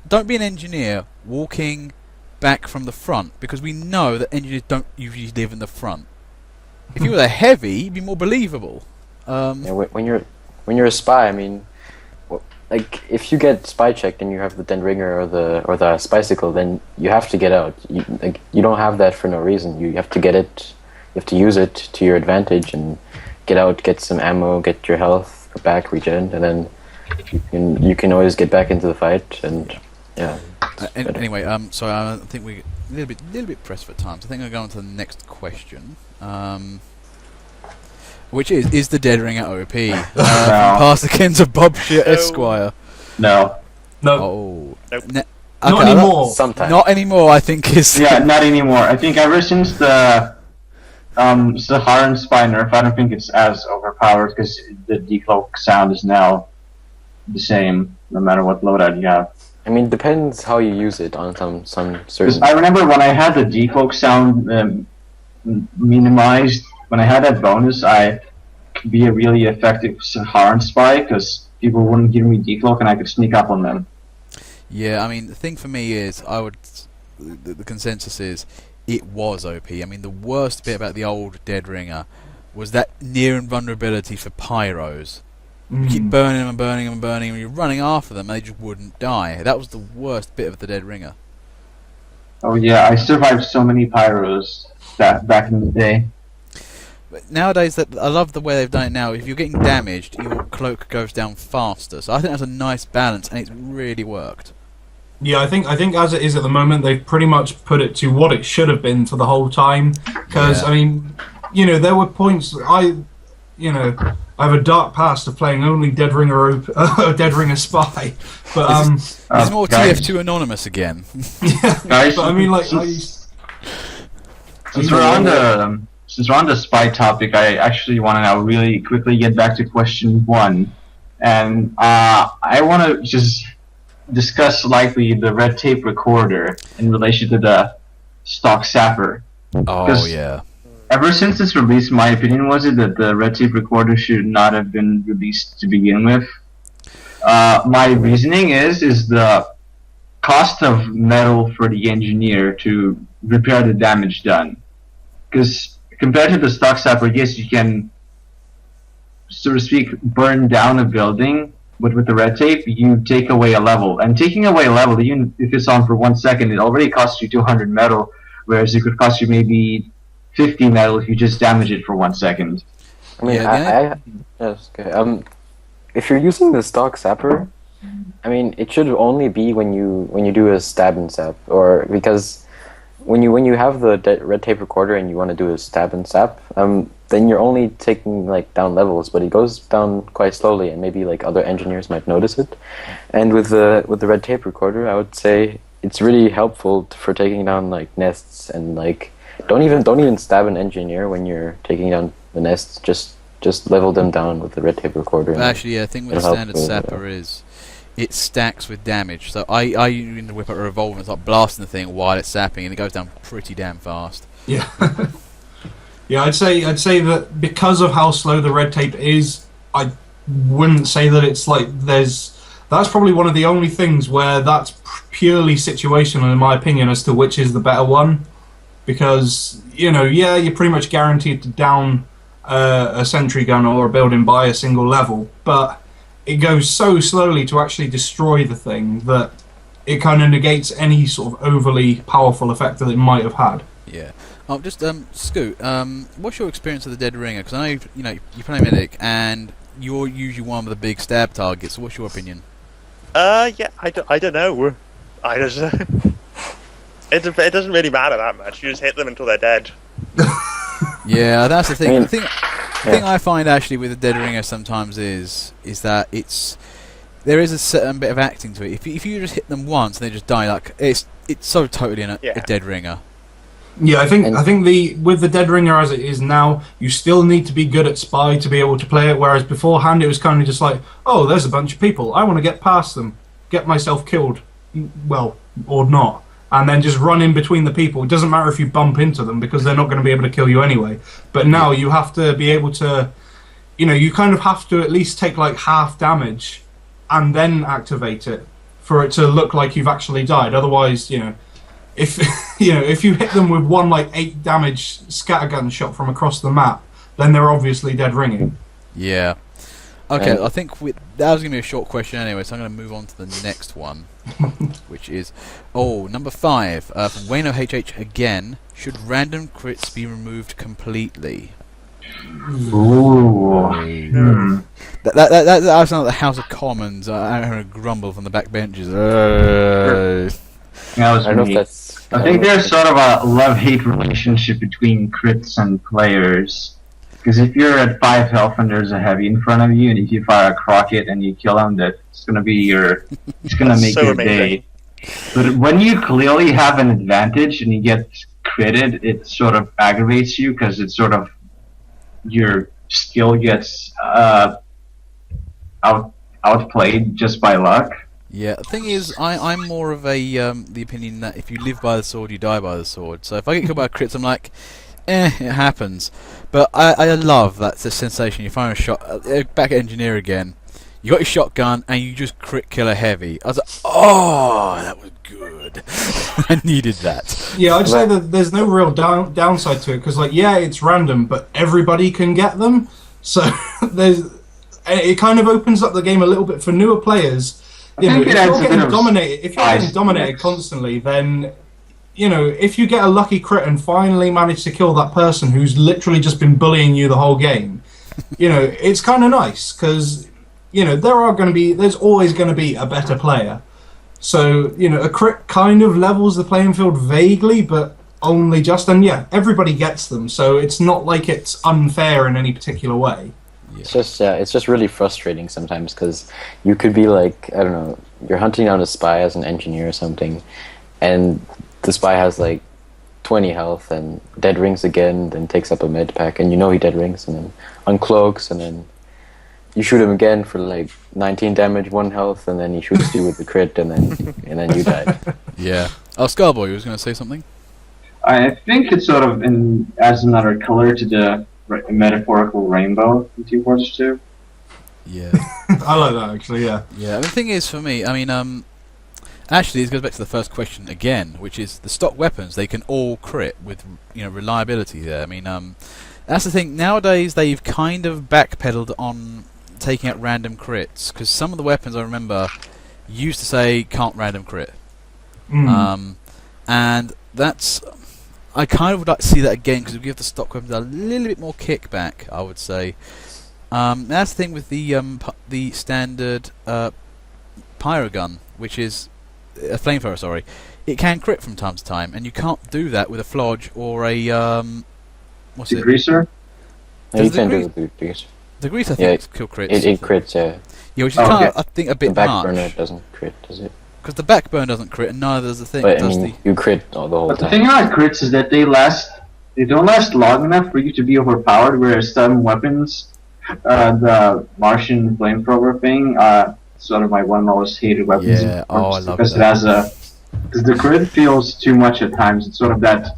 don't be an engineer walking back from the front, because we know that engineers don't usually live in the front. If you were a heavy, you'd be more believable. When you're a spy, I mean, like if you get spy checked and you have the den ringer or the bicycle, then you have to get out. You don't have that for no reason. You have to get it. You have to use it to your advantage and get out, get some ammo, get your health back, regen, and then you can always get back into the fight. And yeah. Anyway, so I think we're a little bit pressed for time. So I think I'll go on to the next question. Which is the dead ringer OP? From Parseykins of Bobshire, Esquire. No. Oh. Nope. Not anymore. Sometimes. Not anymore, I think is... Yeah, not anymore. I think ever since the Saharan Spy nerf, I don't think it's as overpowered, because the decloak sound is now the same, no matter what loadout you have. I mean, depends how you use it on some certain... I remember when I had the decloak sound minimized, when I had that bonus, I could be a really effective Saharan spy, because people wouldn't give me decloak and I could sneak up on them. Yeah, I mean, the thing for me is, the consensus is, it was OP. I mean, the worst bit about the old dead ringer was that near invulnerability for pyros. You keep burning them and burning them and burning them, and you're running after them, and they just wouldn't die. That was the worst bit of the dead ringer. Oh yeah, I survived so many pyros back in the day. But nowadays, I love the way they've done it now. If you're getting damaged, your cloak goes down faster. So I think that's a nice balance, and it's really worked. Yeah, I think as it is at the moment, they've pretty much put it to what it should have been for the whole time. Because I mean, there were points I have a dark past of playing only Dead Ringer Dead Ringer Spy, but it's more TF2 Anonymous again. Yeah, guys, but I mean, like, since we're on the spy topic, I actually want to now really quickly get back to question 1, and I want to just discuss slightly the red tape recorder in relation to the stock sapper. Oh yeah. Ever since its release, my opinion was that the red tape recorder should not have been released to begin with. My reasoning is the cost of metal for the engineer to repair the damage done. Because compared to the stock sapper, yes, you can, so to speak, burn down a building, but with the red tape, you take away a level. And taking away a level, even if it's on for 1 second, it already costs you 200 metal, whereas it could cost you maybe 50 metal if you just damage it for 1 second. I mean, yes, okay. If you're using the stock sapper, I mean, it should only be when you do a stab and sap, or because when you have the red tape recorder and you want to do a stab and sap, then you're only taking like down levels, but it goes down quite slowly, and maybe like other engineers might notice it. And with the red tape recorder, I would say it's really helpful for taking down like nests, and like don't even stab an engineer when you're taking down the nests. Just level them down with the red tape recorder. But actually, yeah, I think with the standard sapper is it stacks with damage. So I usually whip out a revolver and start blasting the thing while it's sapping, and it goes down pretty damn fast. Yeah. Yeah, I'd say that because of how slow the red tape is, I wouldn't say that it's like that's probably one of the only things where that's purely situational in my opinion as to which is the better one, because you're pretty much guaranteed to down a sentry gun or a building by a single level, but it goes so slowly to actually destroy the thing that it kind of negates any sort of overly powerful effect that it might have had. Yeah. Scoot, what's your experience of the Dead Ringer? Because I know you play Medic, and you're usually one of the big stab targets. So what's your opinion? Yeah, I don't know. I just it doesn't really matter that much. You just hit them until they're dead. Yeah, that's the thing. The thing I find actually with the Dead Ringer sometimes is that there is a certain bit of acting to it. If you just hit them once and they just die, like it's so totally a Dead Ringer. Yeah, I think with the Dead Ringer as it is now, you still need to be good at spy to be able to play it. Whereas beforehand, it was kind of just like, oh, there's a bunch of people. I want to get past them, get myself killed, well, or not, and then just run in between the people. It doesn't matter if you bump into them because they're not going to be able to kill you anyway. But now you have to be able to, you kind of have to at least take like half damage and then activate it for it to look like you've actually died. Otherwise, if if you hit them with one like 8 damage scattergun shot from across the map, then they're obviously dead ringing. Yeah. Okay, I think that was going to be a short question anyway, so I'm going to move on to the next one, which is, number 5, from Waineo HH again, should random crits be removed completely? Ooh. That sounds like the House of Commons. I heard a grumble from the back benches. That was I don't know if me. that's. I think there's sort of a love-hate relationship between crits and players. Because if you're at 5 health and there's a heavy in front of you, and if you fire a crocket and you kill him, that's gonna be it's gonna make so your amazing. day. But when you clearly have an advantage and you get critted, it sort of aggravates you because it's sort of your skill gets outplayed just by luck. Yeah, the thing is, I'm more of the opinion that if you live by the sword, you die by the sword. So if I get killed by crits, I'm like, it happens. But I love that sensation. You fire a shot, back at engineer again. You got your shotgun and you just crit kill a heavy. I was like, oh, that was good. I needed that. Yeah, I'd say that there's no real downside to it because, like, yeah, it's random, but everybody can get them. So it kind of opens up the game a little bit for newer players. If you're getting dominated constantly, then if you get a lucky crit and finally manage to kill that person who's literally just been bullying you the whole game, it's kind of nice because there's always going to be a better player. So a crit kind of levels the playing field vaguely, but only just. And yeah, everybody gets them, so it's not like it's unfair in any particular way. Yeah. It's just really frustrating sometimes because you could be like, I don't know, you're hunting down a spy as an engineer or something, and the spy has like 20 health and dead rings again, then takes up a med pack, and he dead rings, and then uncloaks, and then you shoot him again for like 19 damage, 1 health, and then he shoots you with the crit, and then you die. Yeah. Oh, Scarboy, you was going to say something? I think it sort of adds another color to the metaphorical rainbow in Team Fortress 2. Yeah. I like that, actually, yeah. Yeah, the thing is, for me, I mean, actually, this goes back to the first question again, which is the stock weapons, they can all crit with, reliability there. I mean, that's the thing. Nowadays, they've kind of backpedaled on taking out random crits, because some of the weapons, I remember, used to say, can't random crit. And that's... I kind of would like to see that again, because it would give the stock weapons a little bit more kickback, I would say. That's the thing with the standard pyro gun, which is a flamethrower. Sorry, it can crit from time to time, and you can't do that with a flodge or a what's it? Degreaser? No, you can do the degreaser. Degreaser, I think, kill crits. It crits, yeah. Yeah, which is kind of, I think, a bit the much. back burner doesn't crit, does it? Because the backburn doesn't crit, and neither does the thing. But I mean, you crit all the whole But the time. thing about crits is that they don't last long enough for you to be overpowered, whereas some weapons, the Martian flamethrower thing, sort of one of my most hated weapons. Yeah, I love because that. Because the crit feels too much at times. It's sort of that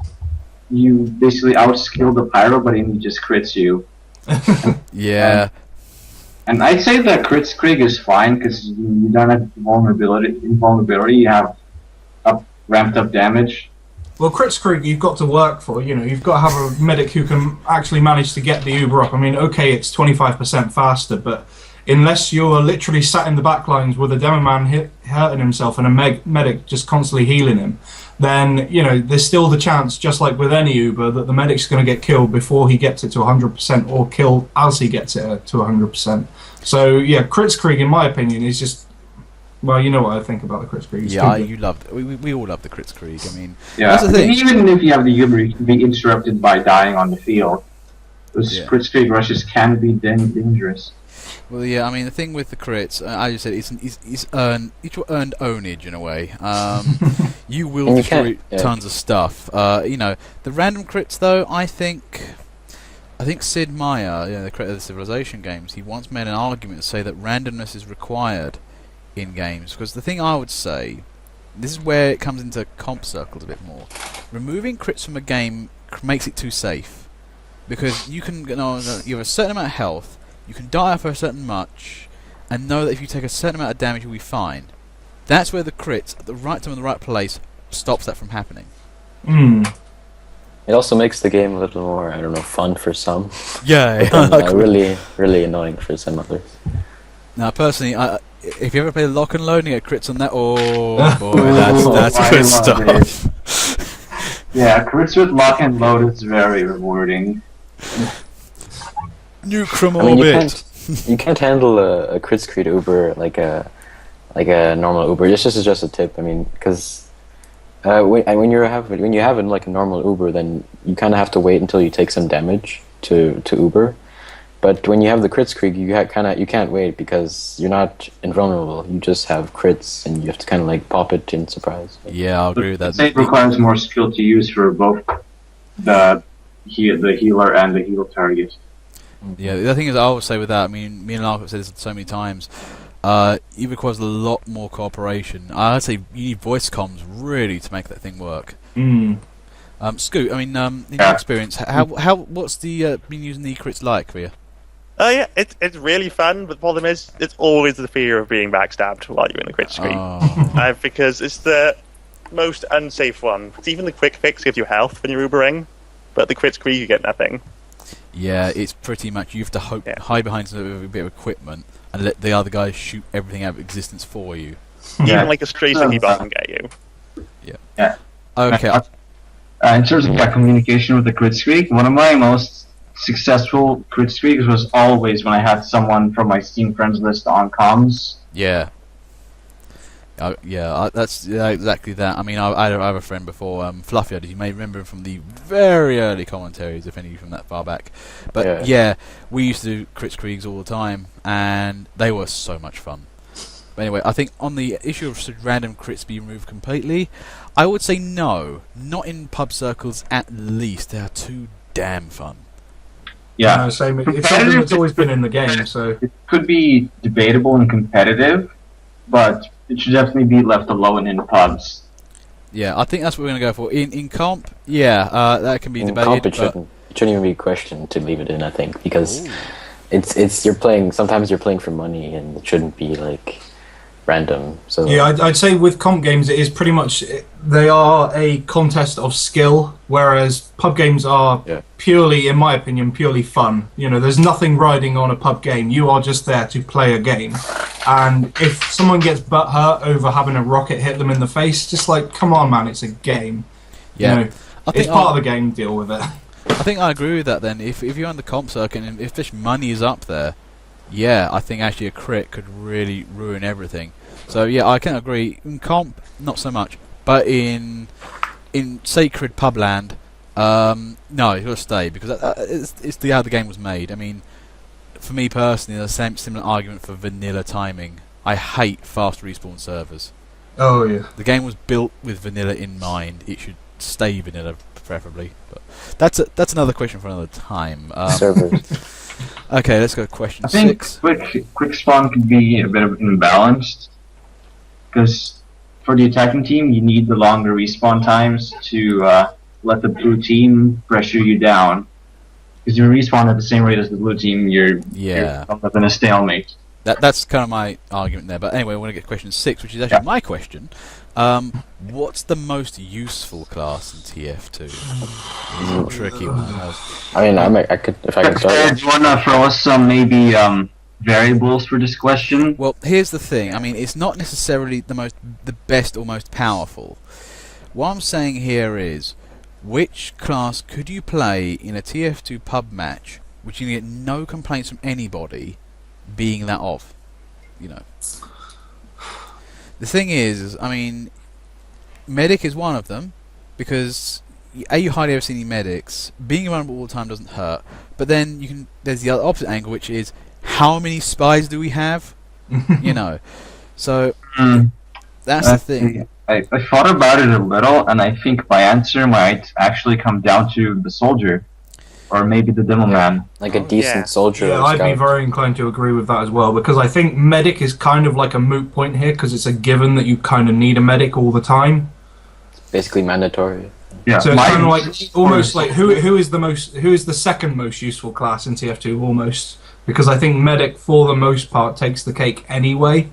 you basically outskill the pyro, but he just crits you. Yeah. And I'd say that crits Krieg is fine because you don't have invulnerability. You have ramped up damage. Well, Kritzkrieg, you've got to work for. You've got to have a medic who can actually manage to get the Uber up. I mean, okay, it's 25% faster, but unless you're literally sat in the back lines with a demo man hurting himself and a medic just constantly healing him, then there's still the chance, just like with any Uber, that the medic's going to get killed before he gets it to 100%, or killed as he gets it to 100%. So yeah, Kritzkrieg, in my opinion, is just, well, you know what I think about the Kritzkrieg. Yeah, you love. We all love the Kritzkrieg. I mean, yeah, that's the thing. Even if you have the Uber, you can be interrupted by dying on the field. Those Kritzkrieg rushes can be dangerous. Well, yeah, I mean, the thing with the crits, as you said, it's earned ownage in a way. You will destroy tons of stuff. The random crits, though, I think Sid Meier, the creator of the Civilization games, he once made an argument to say that randomness is required in games, because the thing I would say, this is where it comes into comp circles a bit more. Removing crits from a game makes it too safe, because you have a certain amount of health. you can die for a certain much, and know that if you take a certain amount of damage, you'll be fine. That's where the crits, at the right time in the right place, stops that from happening. It also makes the game a little more, I don't know, fun for some. Yeah, really, really annoying for some others. Now, personally, if you ever play Lock and Load and you get crits on that, oh boy, that's good stuff. Yeah, crits with Lock and Load is very rewarding. Nucrum I mean, Orbit. you can't handle a crit screed Uber like a normal Uber. This is just a tip. I mean, because when you have like a normal Uber, then you kind of have to wait until you take some damage to Uber. But when you have the crit screed, you can't wait because you're not invulnerable. You just have crits, and you have to kind of like pop it in surprise. Yeah, I'll agree with that. It requires more skill to use for both the healer and the heal target. Yeah, the other thing is, I always say with that, I mean, me and Lark have said this so many times, it requires a lot more cooperation. I'd say you need voice comms really to make that thing work. Scoot, I mean, in your experience, what's the been using the crits like for you? Yeah, it's really fun, but the problem is, it's always the fear of being backstabbed while you're in the crit screen. Because it's the most unsafe one. Because even the quick fix gives you health when you're Ubering, but the crit screen you get nothing. Yeah, it's pretty much, you have to hide behind a bit of equipment and let the other guys shoot everything out of existence for you. Even like a stray city bomb can get you. Yeah. Okay. In terms of communication with the crit streak, one of my most successful crit streaks was always when I had someone from my Steam friends list on comms. Yeah. That's exactly that. I mean, I have a friend before, Fluffyard. You may remember him from the very early commentaries, if any from that far back. But yeah, we used to do crit screeds all the time, and they were so much fun. But anyway, I think on the issue of should random crits be removed completely, I would say no. Not in pub circles, at least. They are too damn fun. Yeah, no, same. It's something that's always been in the game, so it could be debatable and competitive, but it should definitely be left alone in pubs. Yeah, I think that's what we're going to go for. In comp, that can be in debated. Comp, it shouldn't even be a question to leave it in, I think, because it's you're playing. Sometimes you're playing for money, and it shouldn't be like random. So yeah, I'd say with comp games, it is pretty much they are a contest of skill, whereas pub games are purely, in my opinion, purely fun. You know, there's nothing riding on a pub game. You are just there to play a game. And if someone gets butthurt over having a rocket hit them in the face, just like, come on, man, it's a game. Yeah, you know, it's part of the game. Deal with it. I think I agree with that. Then, if you're on the comp circuit and if this money is up there, yeah, I think actually a crit could really ruin everything. So yeah, I can agree. In comp, not so much, but in sacred publand, no, you've got to stay because it's how the game was made. I mean, for me personally, the same similar argument for vanilla timing. I hate fast respawn servers. Oh yeah. The game was built with vanilla in mind. It should stay vanilla, preferably. But that's another question for another time. servers. Okay, let's go to question I think 6. quick spawn could be a bit of imbalanced because for the attacking team, you need the longer respawn times to let the blue team pressure you down. Because you respawn at the same rate as the blue team, you're up in a stalemate. That's kind of my argument there. But anyway, I want to get question 6, which is actually my question. What's the most useful class in TF2? It's a tricky one. I mean, I could start. Do you want to throw us some maybe variables for this question? Well, here's the thing. I mean, it's not necessarily the best or most powerful. What I'm saying here is, which class could you play in a TF2 pub match, which you get no complaints from anybody, being that of? You know. The thing is, I mean, medic is one of them, because you hardly ever see any medics. Being vulnerable all the time doesn't hurt, but then there's the other opposite angle, which is how many spies do we have? You know, so that's the thing. I thought about it a little, and I think my answer might actually come down to the soldier, or maybe the demo man. Like a decent soldier. Yeah, I'd be very inclined to agree with that as well, because I think medic is kind of like a moot point here, because it's a given that you kind of need a medic all the time. It's basically mandatory. Yeah, so it's kind of like almost like who is the second most useful class in TF2 almost, because I think medic, for the most part, takes the cake anyway.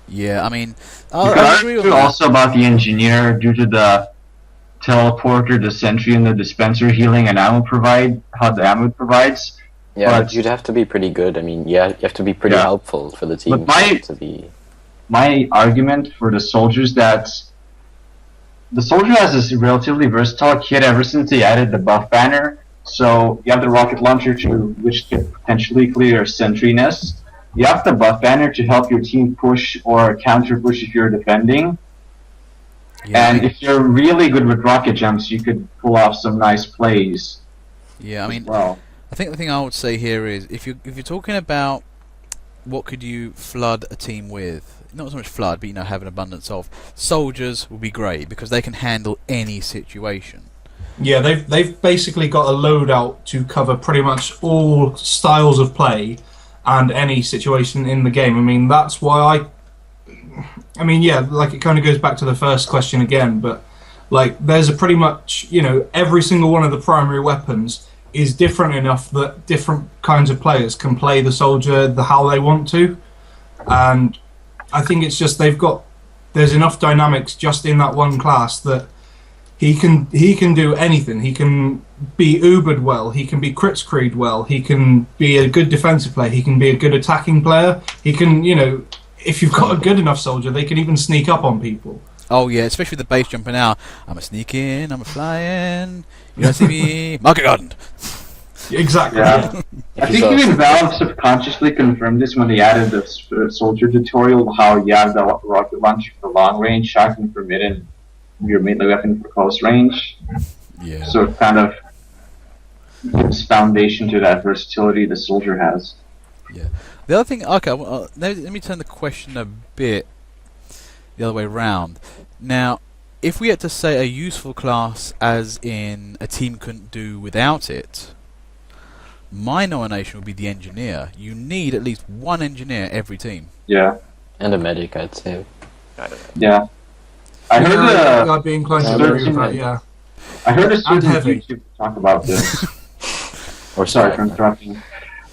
Yeah, I mean, You could I agree with argue that. also about the engineer due to the teleporter, the sentry, and the dispenser healing and ammo how the ammo provides. Yeah, But- but you'd have to be pretty good. I mean, yeah, you have to be pretty Yeah. helpful for the team my- to be. My argument for the soldiers that the soldier has this relatively versatile kit ever since they added the buff banner. So you have the rocket launcher which can potentially clear sentry nests. You have the buff banner to help your team push or counter push if you're defending. Yeah, And if you're really good with rocket jumps, you could pull off some nice plays. yeah, I mean, Well, I think the thing I would say here is if you're talking about what could you flood a team with, not so much flood, but have an abundance of soldiers will be great because they can handle any situation. Yeah, they've basically got a loadout to cover pretty much all styles of play and any situation in the game. I mean, that's why I mean, yeah, like it kind of goes back to the first question again, but like there's a pretty much, every single one of the primary weapons is different enough that different kinds of players can play the soldier how they want to. And I think it's just there's enough dynamics just in that one class that he can do anything. He can be ubered well, he can be critscreed well, he can be a good defensive player, he can be a good attacking player, he can, if you've got a good enough soldier, they can even sneak up on people. Oh yeah, especially with the base jumping out. I'm a sneaking, I'm a flying. You don't see me, market garden. Exactly. yeah. I think even Valve subconsciously confirmed this when they added the soldier tutorial, how you have the rocket launcher for long range, shotgun for mid, and your melee weapon for close range. Yeah. So it kind of gives foundation to that versatility the soldier has. The other thing, okay, well, let me turn the question a bit the other way round. Now, if we had to say a useful class as in a team couldn't do without it, my nomination would be the engineer. You need at least one engineer every team. Yeah, And a medic, I'd say. I don't know. yeah. I heard I'd be inclined to agree with that, yeah. I heard a certain heavy. YouTube talk about this. Or Sorry for interrupting.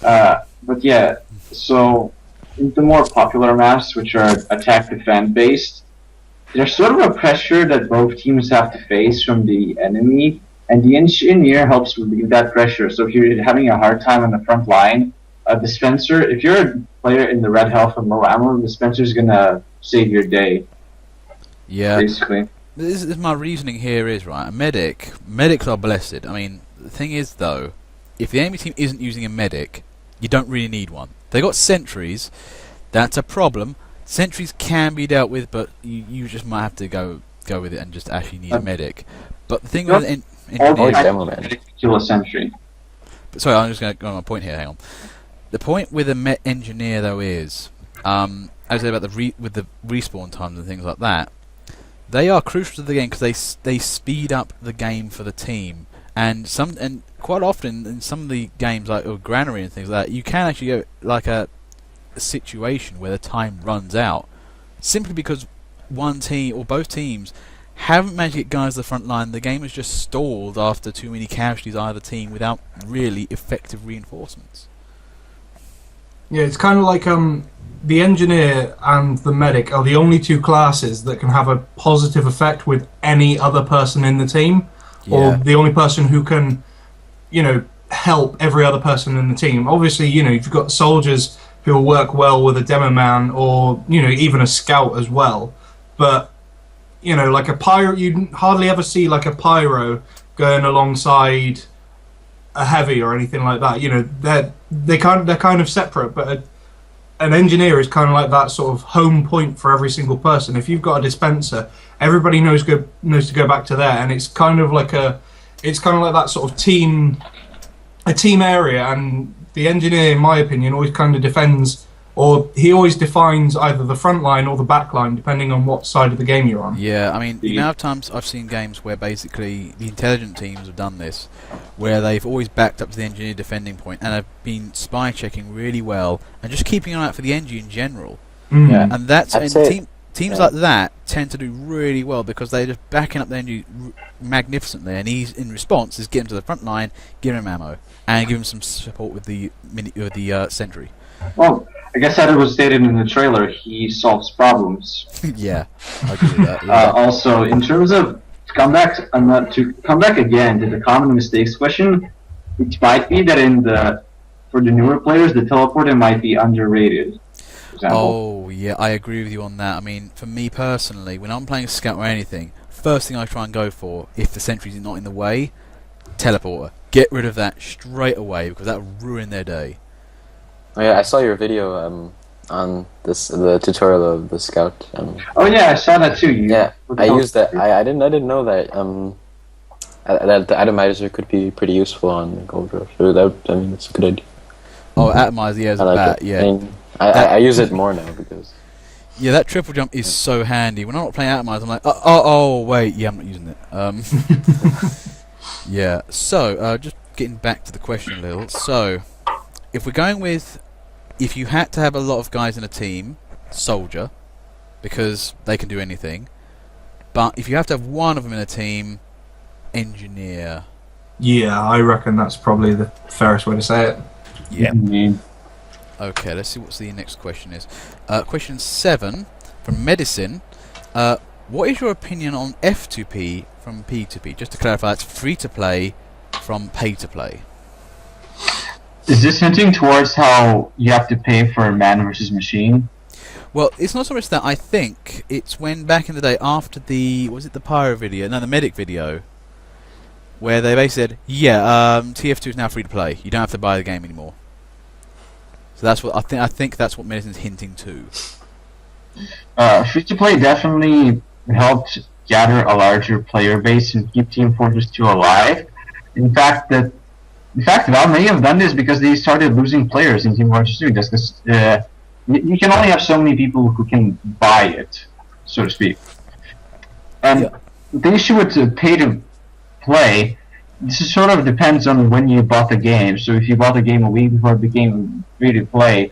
But yeah, so in the more popular maps, which are attack defend based, there's sort of a pressure that both teams have to face from the enemy, and the engineer helps relieve that pressure. So if you're having a hard time on the front line, a dispenser, if you're a player in the red health and low ammo, the dispenser's gonna save your day, Yeah. basically. This is my reasoning here is, right, medics are blessed. I mean, the thing is, though, if the enemy team isn't using a medic, you don't really need one. They got sentries, that's a problem. Sentries can be dealt with, but you just might have to go with it and just actually need a medic. But the thing with All Or kinds demo of man. medics kill a sentry. sorry, I'm just going to go on my point here. Hang on. The point with a engineer though is, as I said about with the respawn times and things like that, they are crucial to the game because they speed up the game for the team. And quite often in some of the games like Granary and things like that, you can actually go like a situation where the time runs out simply because one team or both teams haven't managed to get guys to the front line. The game has just stalled after too many casualties either team without really effective reinforcements. Yeah, it's kind of like the engineer and the medic are the only two classes that can have a positive effect with any other person in the team, or Yeah. the only person who can, help every other person in the team. Obviously, you've got soldiers who will work well with a demo man or, even a scout as well. But, like a pyro, you hardly ever see like a pyro going alongside a heavy or anything like that. They're kind of separate, but an engineer is kind of like that sort of home point for every single person. If you've got a dispenser, everybody knows to go back to there, and it's kind of like that sort of a team area. And the engineer, in my opinion, always kind of defends, or he always defines either the front line or the back line, depending on what side of the game you're on. Yeah, I mean, the amount of times I've seen games where basically the intelligent teams have done this, where they've always backed up to the engineer defending point and have been spy checking really well and just keeping an eye out for the engie in general. Mm. Yeah. And that's I'd and say- Teams like that tend to do really well because they're just backing up their new magnificently, and he's in response is get him to the front line, give him ammo, and give him some support with the sentry. Well, I guess as it was stated in the trailer, he solves problems. Yeah, I agree with that. Yeah. Also, in terms of to come back again to the common mistakes question, it might be that for the newer players, the teleporter might be underrated. For example. Oh, yeah, I agree with you on that. I mean, for me personally, when I'm playing Scout or anything, first thing I try and go for, if the sentry's not in the way, teleporter. Get rid of that straight away because that will ruin their day. Oh yeah, I saw your video on the tutorial of the Scout. Oh yeah, I saw that too. I used that. I didn't know that that the atomizer could be pretty useful on Gold Rush. So it's a good idea. Oh, atomizer, yeah, as a bat, yeah. I mean, I use it more now because. Yeah, that triple jump is so handy. When I'm not playing atomizer, I'm like, oh, wait, yeah, I'm not using it. Yeah. So, just getting back to the question a little. So, if we're going with, if you had to have a lot of guys in a team, soldier, because they can do anything. But if you have to have one of them in a team, engineer. Yeah, I reckon that's probably the fairest way to say it. Yeah. Mm-hmm. Okay, let's see what the next question is. Question 7 from Medisin. What is your opinion on F2P from P2P? Just to clarify, it's free to play from pay to play. Is this hinting towards how you have to pay for man versus machine? Well, it's not so much that. I think it's when back in the day after the the Pyro video? No, the Medic video, where they basically said, yeah, TF2 is now free to play. You don't have to buy the game anymore. So that's what I think that's what Medisin's hinting to. Free to play definitely helped gather a larger player base and keep Team Fortress 2 alive. In fact, Valve may have done this because they started losing players in Team Fortress 2. Just because you can only have so many people who can buy it, so to speak. And the issue with pay to play, this sort of depends on when you bought the game. So if you bought the game a week before it became free to play,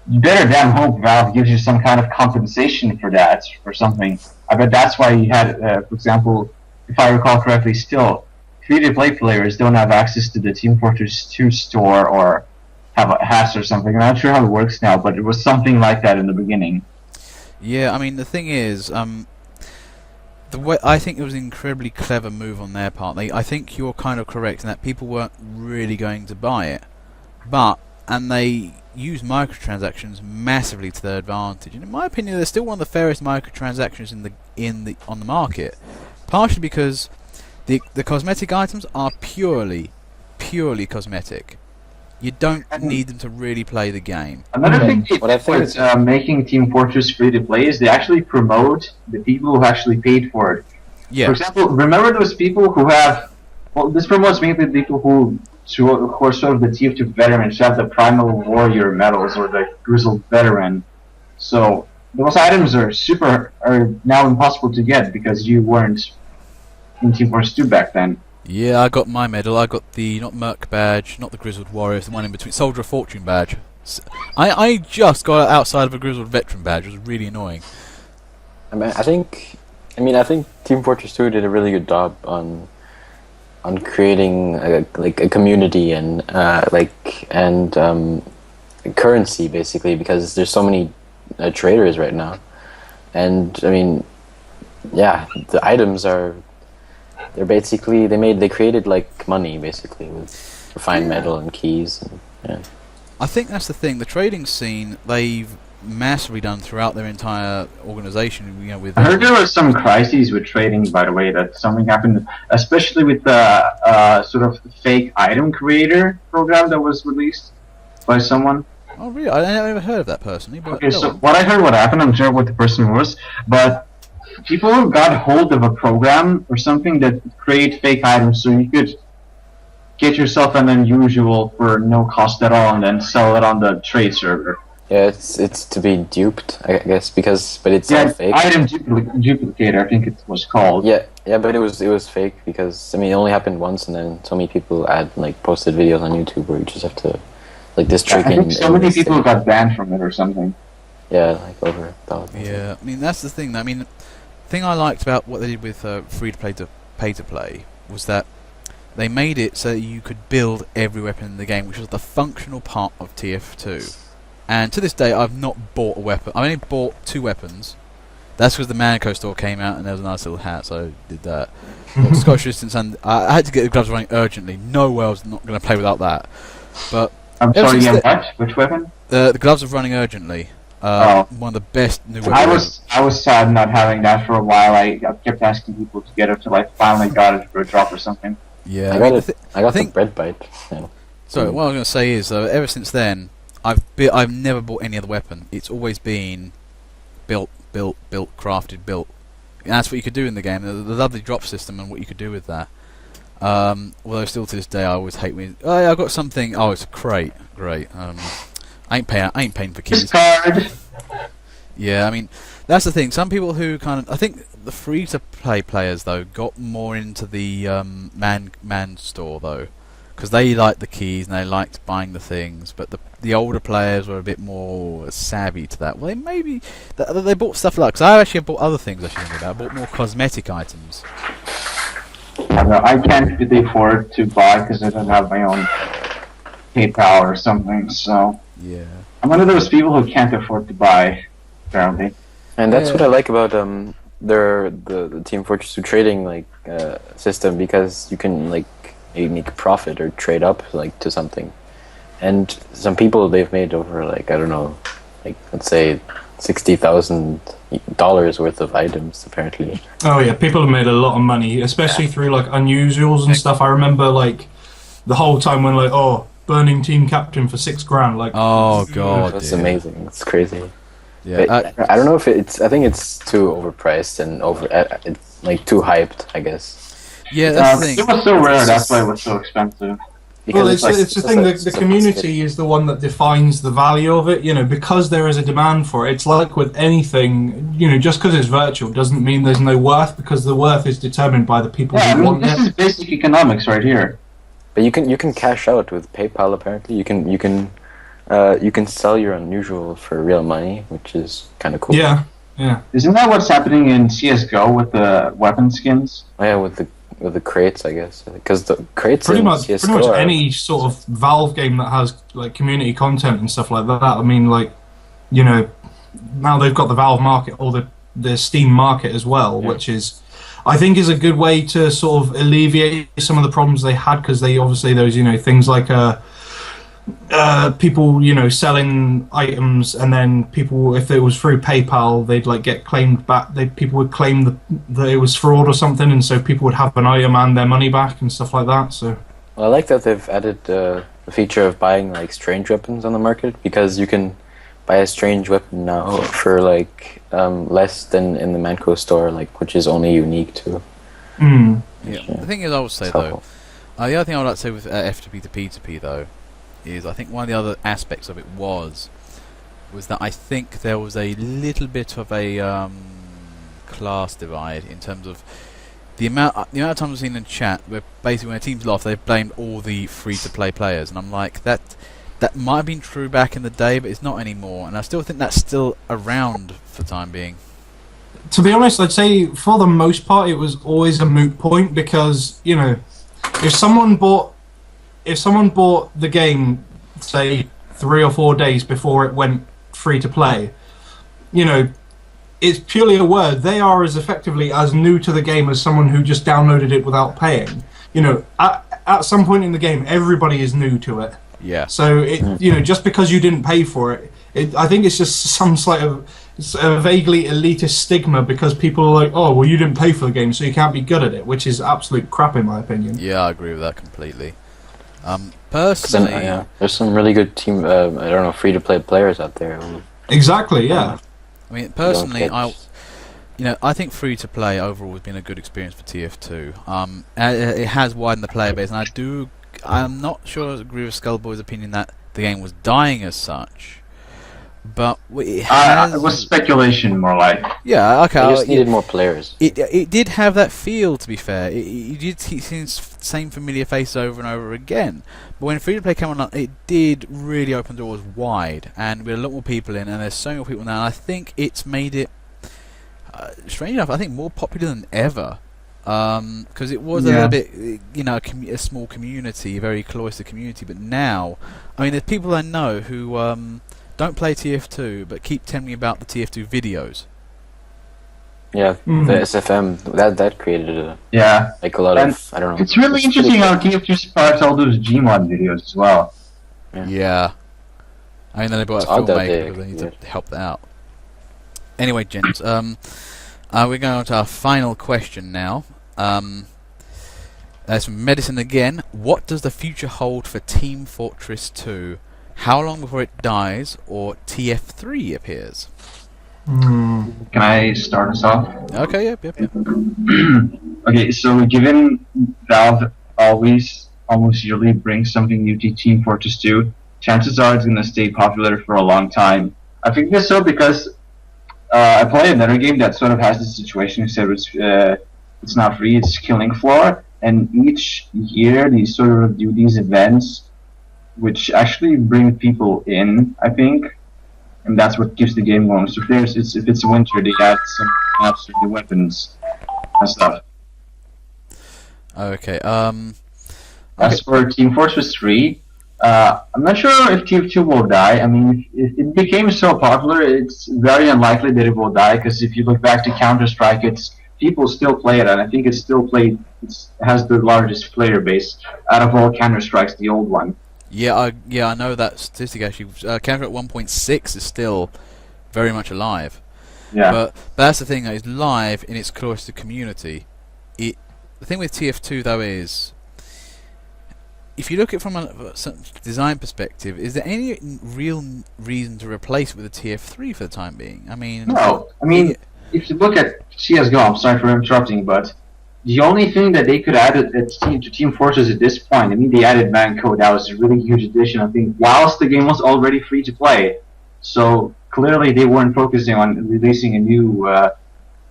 you better damn hope Valve gives you some kind of compensation for that or something. I bet that's why you had, for example, if I recall correctly, still free-to-play players don't have access to the Team Fortress 2 store or have a hash or something. I'm not sure how it works now, but it was something like that in the beginning. Yeah, I mean the thing is, the way I think it was an incredibly clever move on their part. I think you're kind of correct in that people weren't really going to buy it, and they used microtransactions massively to their advantage. And in my opinion, they're still one of the fairest microtransactions on the market, partially because the cosmetic items are purely cosmetic. You don't need them to really play the game. Another thing with making Team Fortress free to play is they actually promote the people who actually paid for it. Yeah. For example, remember those people who have. Well, this promotes mainly people who are sort of the TF2 veterans, who have the Primal Warrior medals or the Grizzled Veteran. So those items are now impossible to get because you weren't in Team Fortress 2 back then. Yeah, I got my medal. I got the, not Merc badge, not the Grizzled Warrior, the one in between, Soldier of Fortune badge. I just got outside of a Grizzled Veteran badge. It was really annoying. I think Team Fortress 2 did a really good job on creating a community and currency basically, because there's so many traders right now, and I mean, yeah, the items are. They created like money basically with refined metal and keys. I think that's the thing. The trading scene they've massively done throughout their entire organization. I heard there was some crises with trading, by the way, that something happened, especially with the sort of fake item creator program that was released by someone. Oh really? I never heard of that personally. But okay, so what happened, I'm sure what the person was, but people got hold of a program or something that create fake items so you could get yourself an unusual for no cost at all and then sell it on the trade server. Yeah, it's to be duped, I guess, but it's all fake. Item duplicator, I think it was called. Yeah, but it was fake because it only happened once, and then so many people posted videos on YouTube where you just have to this trick. I think so many people got banned from it or something. Yeah, like over 1,000. Yeah, I mean that's the thing. I mean, the thing I liked about what they did with free to play to pay to play was that they made it so that you could build every weapon in the game, which was the functional part of TF2. And to this day, I've not bought a weapon. I only bought 2 weapons. That's because the Manco store came out and there was a nice little hat, so I did that. But Scottish Resistance, and I had to get the gloves running urgently. No way I was not going to play without that. But I'm sorry, you have what? Which weapon? the gloves of running urgently. Oh. One of the best new weapons. I was sad not having that for a while. I kept asking people to get it till I finally got it for a drop or something. Yeah, I got the bread bite. Yeah. So what I was going to say is, ever since then, I've never bought any other weapon. It's always been built, crafted, built. And that's what you could do in the game. The lovely drop system and what you could do with that. Although still to this day, I always hate when I got something. Oh, it's a crate. Great. I ain't paying for keys. Discard. Yeah, I mean that's the thing. Some people who I think the free to play players though got more into the man store though, because they liked the keys and they liked buying the things. But the older players were a bit more savvy to that. Well, they bought stuff like. Because I actually bought other things. I bought more cosmetic items. I can't really afford to buy because I don't have my own PayPal or something. So yeah, I'm one of those people who can't afford to buy. Apparently. And that's what I like about the Team Fortress 2 trading system, because you can make a profit or trade up to something. And some people, they've made over I don't know, let's say $60,000 worth of items apparently. Oh yeah, people have made a lot of money, especially through unusuals and stuff. I remember the whole time when burning team captain for $6,000. Oh god, that's amazing. That's crazy. Yeah, I don't know if I think it's too overpriced and it's too hyped, I guess. Yeah, that's the thing. It was so rare, that's why it was so expensive. Well, it's the thing that the community is the one that defines the value of it, because there is a demand for it. It's like with anything, just because it's virtual doesn't mean there's no worth, because the worth is determined by the people who want it. This is basic economics right here. But you can cash out with PayPal apparently. You can sell your unusual for real money, which is kind of cool. Yeah. Isn't that what's happening in CS:GO with the weapon skins? Oh yeah, with the crates, I guess, because the crates pretty in much CS:GO any sort of Valve game that has community content and stuff like that. I mean, now they've got the Valve market or the Steam market as well, which is, I think, is a good way to sort of alleviate some of the problems they had, because they obviously those things like people selling items, and then people, if it was through PayPal, they'd get claimed back. People would claim that it was fraud or something, and so people would have an item and their money back and stuff like that. So I like that they've added the feature of buying strange weapons on the market, because you can buy a strange weapon now for less than in the Manco store, which is only unique to. Yeah. The thing is, I would say though, the other thing I would like to say with F2P to P2P though, is I think one of the other aspects of it was that I think there was a little bit of a class divide in terms of the amount of times I've seen in chat where basically when a team's lost, they've blamed all the free-to-play players, and I'm like, that might have been true back in the day, but it's not anymore, and I still think that's still around for the time being. To be honest, I'd say for the most part it was always a moot point, because if someone bought the game, say 3 or 4 days before it went free to play, it's purely a word. They are as effectively as new to the game as someone who just downloaded it without paying. At some point in the game, everybody is new to it. Yeah. So just because you didn't pay for it, I think it's just some sort of a vaguely elitist stigma, because people are like, oh, well, you didn't pay for the game, so you can't be good at it, which is absolute crap in my opinion. Yeah, I agree with that completely. Personally, there's some really good team, free-to-play players out there. Exactly, yeah. I mean, personally, I think free-to-play overall has been a good experience for TF2. It has widened the player base, and I'm not sure I agree with Skullboy's opinion that the game was dying as such. but it has... It was speculation, more like. Yeah, okay. They just needed more players. It did have that feel, to be fair. You did see the same familiar faces over and over again. But when free-to-play came on, it did really open doors wide, and with a lot more people in, and there's so many people now, and I think it's made it, strange enough, I think more popular than ever. Because it was a little bit, a small community, a very cloistered community, but now, I mean, there's people I know who don't play TF2, but keep telling me about the TF2 videos. Yeah, the SFM, that created a lot of, I don't know. It's really interesting how TF2 sparks all those Gmod videos as well. Yeah. I mean, then they brought out Filmmaker because they need to help that out. Anyway, gents, we're going on to our final question now. That's from Medisin again. What does the future hold for Team Fortress 2? How long before it dies or TF3 appears? Can I start us off? Okay, yep. Okay, so given Valve almost yearly brings something new to Team Fortress 2, chances are it's going to stay popular for a long time. I think this so because I play another game that sort of has this situation, except it's not free, it's Killing Floor, and each year they sort of do these events which actually bring people in, I think, and that's what keeps the game going. So if it's winter, they add some maps to the weapons and stuff. Okay. As for Team Fortress 3, I'm not sure if TF2 will die. I mean, if it became so popular, it's very unlikely that it will die, because if you look back to Counter-Strike, people still play it, and I think it's still played. It has the largest player base out of all Counter-Strikes, the old one. Yeah, I know that statistic actually. Counter-Strike 1.6 is still very much alive. Yeah. But that's the thing, it's live in its cloistered community. The thing with TF2 though is, if you look at it from a design perspective, is there any real reason to replace it with a TF3 for the time being? I mean, no. I mean, if you look at CS:GO, I'm sorry for interrupting, but the only thing that they could add to Team Fortress at this point, I mean, they added man code. That was a really huge addition, I think, whilst the game was already free to play. So clearly they weren't focusing on releasing a new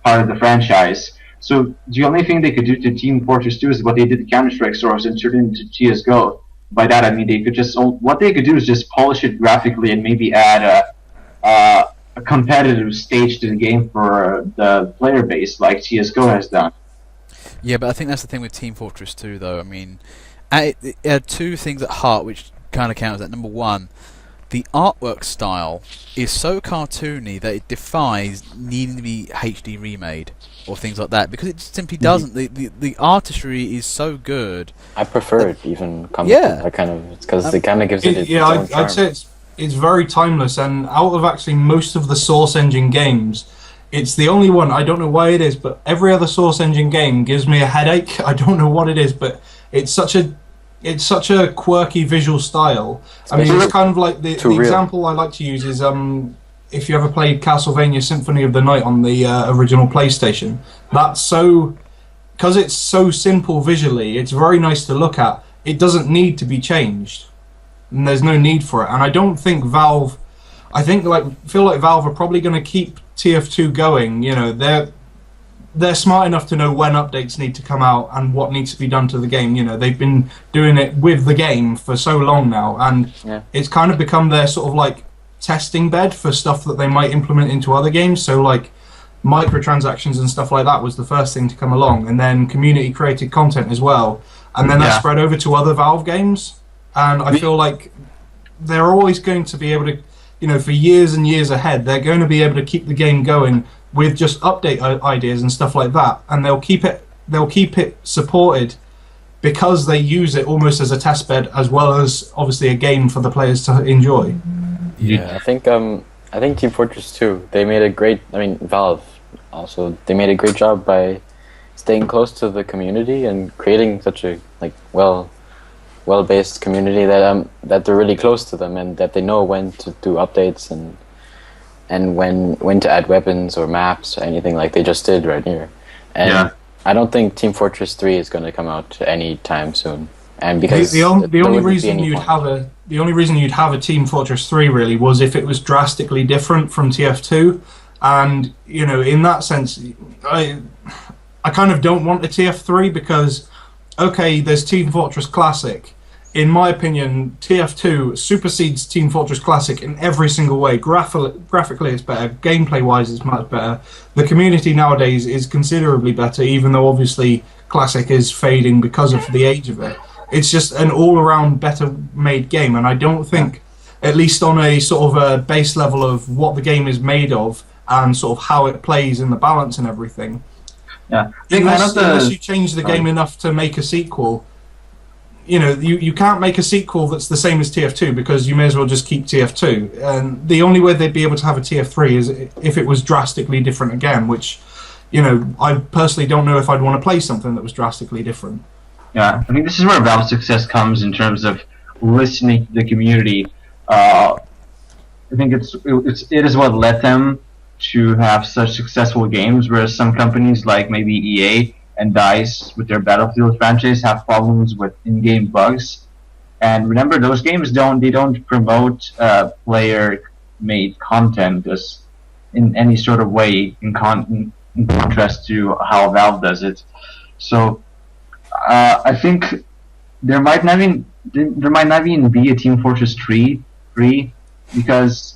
part of the franchise. So the only thing they could do to Team Fortress 2 is what they did to Counter-Strike Source and turn it into CS:GO. By that I mean they could what they could do is just polish it graphically and maybe add a competitive stage to the game for the player base like CS:GO has done. Yeah, but I think that's the thing with Team Fortress 2, though. I mean, it had two things at heart which kind of count as that. Number one, the artwork style is so cartoony that it defies needing to be HD remade or things like that, because it just simply doesn't. The artistry is so good. I prefer it even. It kind of gives it. I'd say it's very timeless, and out of actually most of the Source Engine games, it's the only one, I don't know why it is, but every other Source Engine game gives me a headache. I don't know what it is, but it's such a quirky visual style. I mean, it's kind of like the example I like to use is if you ever played Castlevania Symphony of the Night on the original PlayStation. Because it's so simple visually, it's very nice to look at. It doesn't need to be changed, and there's no need for it. And I don't think Valve. I feel like Valve are probably going to keep TF2 going. You know, they're smart enough to know when updates need to come out and what needs to be done to the game. You know, they've been doing it with the game for so long now, and it's kind of become their sort of like testing bed for stuff that they might implement into other games. So like microtransactions and stuff like that was the first thing to come along, and then community created content as well, and then that spread over to other Valve games. And I feel like they're always going to be able to, you know, for years and years ahead, they're going to be able to keep the game going with just update ideas and stuff like that, and they'll keep it supported because they use it almost as a test bed as well as obviously a game for the players to enjoy. Yeah, I think Team Fortress 2, they made a great. I mean, Valve also, they made a great job by staying close to the community and creating such a well-based community that they're really close to them, and that they know when to do updates and when to add weapons or maps or anything like they just did right here. And I don't think Team Fortress 3 is going to come out any time soon. and because the there only wouldn't be reason any you'd point. have a Team Fortress 3 really was if it was drastically different from TF2, and in that sense, I kind of don't want a TF3 because, okay, there's Team Fortress Classic. In my opinion, TF2 supersedes Team Fortress Classic in every single way. Graphically, it's better. Gameplay-wise, it's much better. The community nowadays is considerably better, even though obviously Classic is fading because of the age of it. It's just an all-around better-made game, and I don't think, at least on a sort of a base level of what the game is made of and sort of how it plays and the balance and everything, unless you change the game enough to make a sequel, you can't make a sequel that's the same as TF2 because you may as well just keep TF2. And the only way they'd be able to have a TF3 is if it was drastically different again, which, I personally don't know if I'd want to play something that was drastically different. Yeah, I think this is where Valve's success comes in terms of listening to the community. I think it is what led them to have such successful games, whereas some companies like maybe EA and DICE with their Battlefield franchise have problems with in-game bugs. And remember, those games don't promote player-made content as in any sort of way in contrast to how Valve does it. So I think there might not even be a Team Fortress 3 because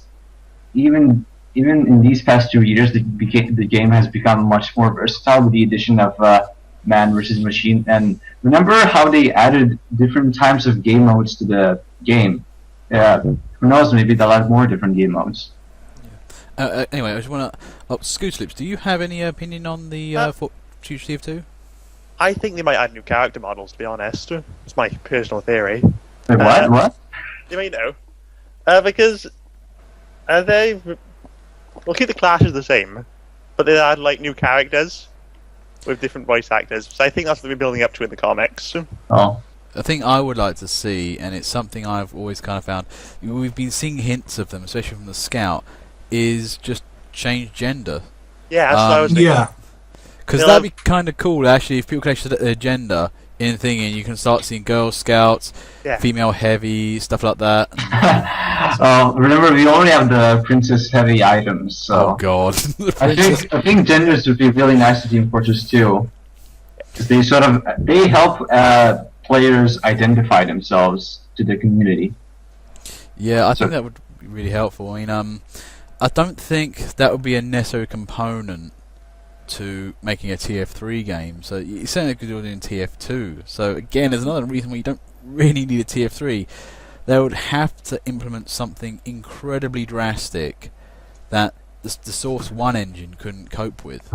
even in these past 2 years, the game has become much more versatile with the addition of man versus machine. And remember how they added different types of game modes to the game? Who knows? Maybe they'll add more different game modes. Anyway, I just want to. Scootslips, do you have any opinion on the future TF2? I think they might add new character models, to be honest. It's my personal theory. Wait, what? You may know. Because we'll keep the classes the same, but they add like new characters with different voice actors. So I think that's what they're building up to in the comics. Oh. A thing I would like to see, and it's something I've always kind of found, we've been seeing hints of them, especially from the Scout, is just change gender. Yeah, that's what I was thinking. Yeah. Because that'd be kind of cool, actually, if people could actually set their gender in thinking. You can start seeing Girl Scouts, female heavy, stuff like that. Remember, we already have the Princess Heavy items, so... Oh, God. I think genders would be really nice to Team Fortress 2. Because they help players identify themselves to the community. Yeah, I think that would be really helpful. I mean, I don't think that would be a necessary component to making a TF3 game. So you certainly could do it in TF2. So again, there's another reason why you don't really need a TF3. They would have to implement something incredibly drastic that the Source 1 engine couldn't cope with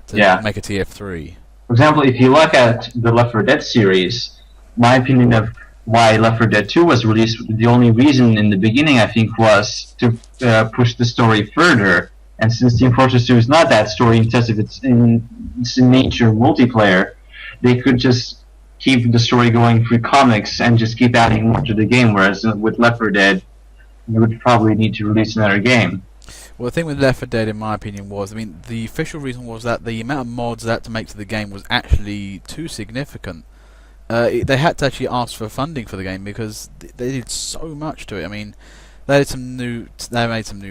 to make a TF3. For example, if you look at the Left 4 Dead series, my opinion of why Left 4 Dead 2 was released, the only reason in the beginning, I think, was to push the story further. And since Team Fortress 2 is not that story-intensive, it's in nature multiplayer, they could just keep the story going through comics and just keep adding more to the game, whereas with Left 4 Dead, you would probably need to release another game. Well, the thing with Left 4 Dead, in my opinion, was, the official reason was that the amount of mods they had to make to the game was actually too significant. They had to actually ask for funding for the game because they did so much to it. I mean, they made some new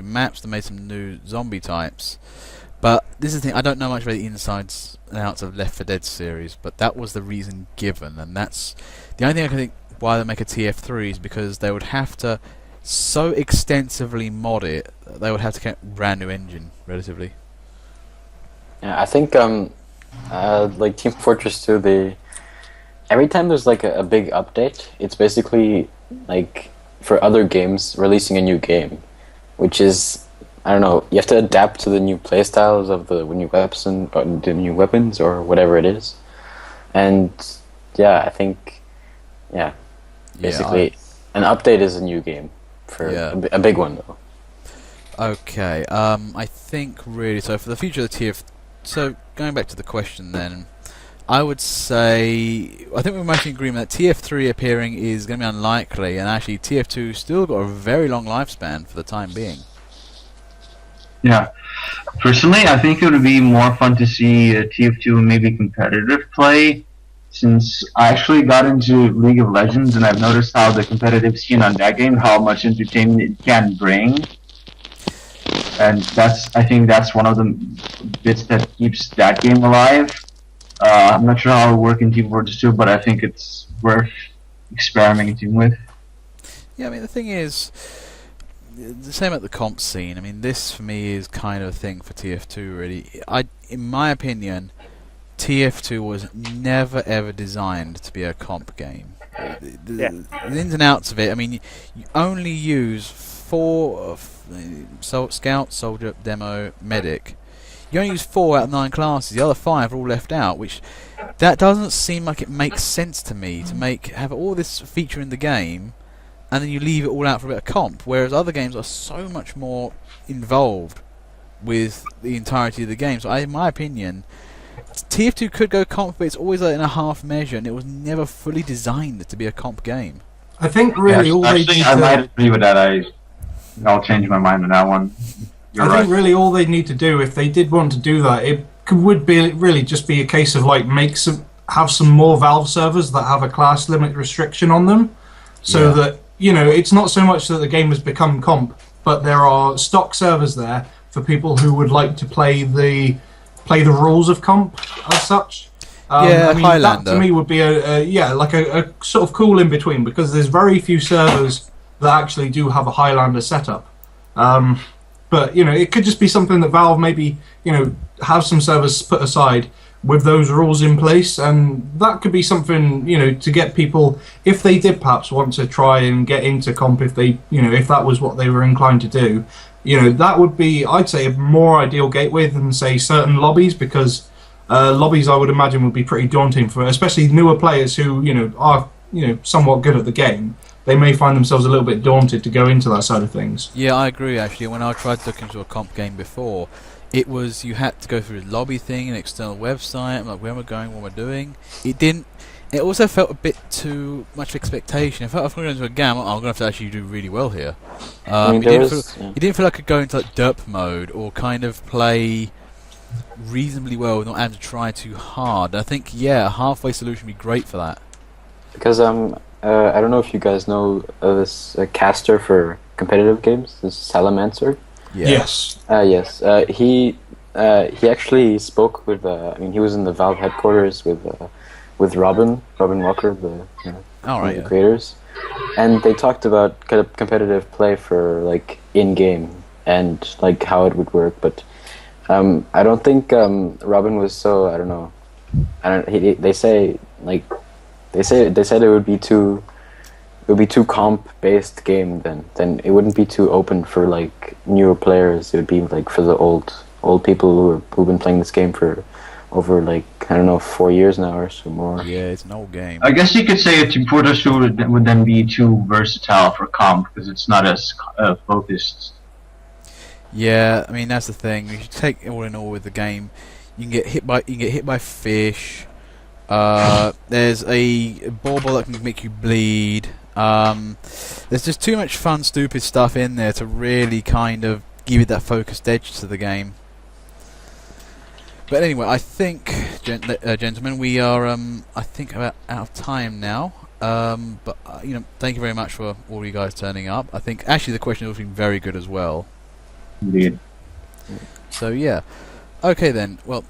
maps, they made some new zombie types. But this is the thing, I don't know much about the insides and outs of Left 4 Dead series, but that was the reason given, and that's the only thing I can think why they make a TF3 is because they would have to so extensively mod it that they would have to get a brand new engine, relatively. Yeah, I think like Team Fortress 2, every time there's like a big update, it's basically like for other games releasing a new game, which is, I don't know, you have to adapt to the new playstyles of the new weapons or whatever it is. And yeah, I think basically an update is a new game for a big one though. Okay, I think really, so for the future of the TF, so going back to the question then, I would say, I think we're mostly in agreement that TF3 appearing is going to be unlikely, and actually TF2 still got a very long lifespan for the time being. Yeah. Personally, I think it would be more fun to see TF2 maybe competitive play, since I actually got into League of Legends, and I've noticed how the competitive scene on that game, how much entertainment it can bring, and I think that's one of the bits that keeps that game alive. I'm not sure how it will work in Team Fortress 2, but I think it's worth experimenting with. Yeah, I mean the thing is, the same at the comp scene. I mean, this for me is kind of a thing for TF2. Really, in my opinion, TF2 was never ever designed to be a comp game. The ins and outs of it. I mean, you only use 4 Scout, Soldier, Demo, Medic. You only use 4 out of 9 classes. The other 5 are all left out, which that doesn't seem like it makes sense to me to have all this feature in the game, and then you leave it all out for a bit of comp. Whereas other games are so much more involved with the entirety of the game. So, in my opinion, TF2 could go comp, but it's always like in a half measure, and it was never fully designed to be a comp game. I think really all they need I might agree with that. I'll change my mind on that one. You're right. think really all they need to do, if they did want to do that, would be really just be a case of like have some more Valve servers that have a class limit restriction on them, so that it's not so much that the game has become comp, but there are stock servers there for people who would like to play the rules of comp as such. I mean, Highlander. That to me would be a sort of cool in between, because there's very few servers that actually do have a Highlander setup. But it could just be something that Valve maybe have some servers put aside with those rules in place, and that could be something to get people, if they did perhaps want to try and get into comp, if they if that was what they were inclined to do, that would be, I'd say, a more ideal gateway than say certain lobbies, because lobbies I would imagine would be pretty daunting for especially newer players who are somewhat good at the game. They may find themselves a little bit daunted to go into that side of things. Yeah, I agree. Actually, when I tried to look into a comp game before, it was you had to go through a lobby thing, an external website, like where we're going, what we're doing. It didn't. It also felt a bit too much expectation. If I'm going into a game, I'm going to have to actually do really well here. It didn't feel like I could go into like derp mode or kind of play reasonably well, not having to try too hard. I think a halfway solution would be great for that. Because I don't know if you guys know this caster for competitive games, this Salamancer. Yeah. Yes. Yes. He actually spoke with. I mean, he was in the Valve headquarters with Robin Walker, one of the creators, and they talked about kind of competitive play for like in game and like how it would work. But I don't think Robin was so. I don't know. They said it would be too. It would be too comp-based game then it wouldn't be too open for like newer players. It would be like for the old people who've been playing this game for over like 4 years now or so more. Yeah, it's an old game. I guess you could say a Team Fortress 2 would then be too versatile for comp because it's not as focused. Yeah, I mean that's the thing. You should take all in all with the game. You can get hit by fish. There's a bauble that can make you bleed. There's just too much fun, stupid stuff in there to really kind of give it that focused edge to the game. But anyway, I think, gentlemen, we are I think about out of time now. But thank you very much for all you guys turning up. I think actually the question has been very good as well. Indeed. So yeah, okay then. Well,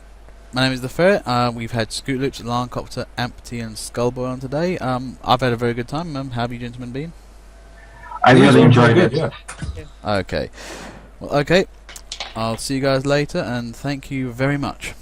my name is the Ferret. We've had Scoot Loops, Alarmcopter, Ampty, and Skullboy on today. I've had a very good time. How have you gentlemen been? I really enjoyed it. Yeah. Okay. Well, okay. I'll see you guys later, and thank you very much.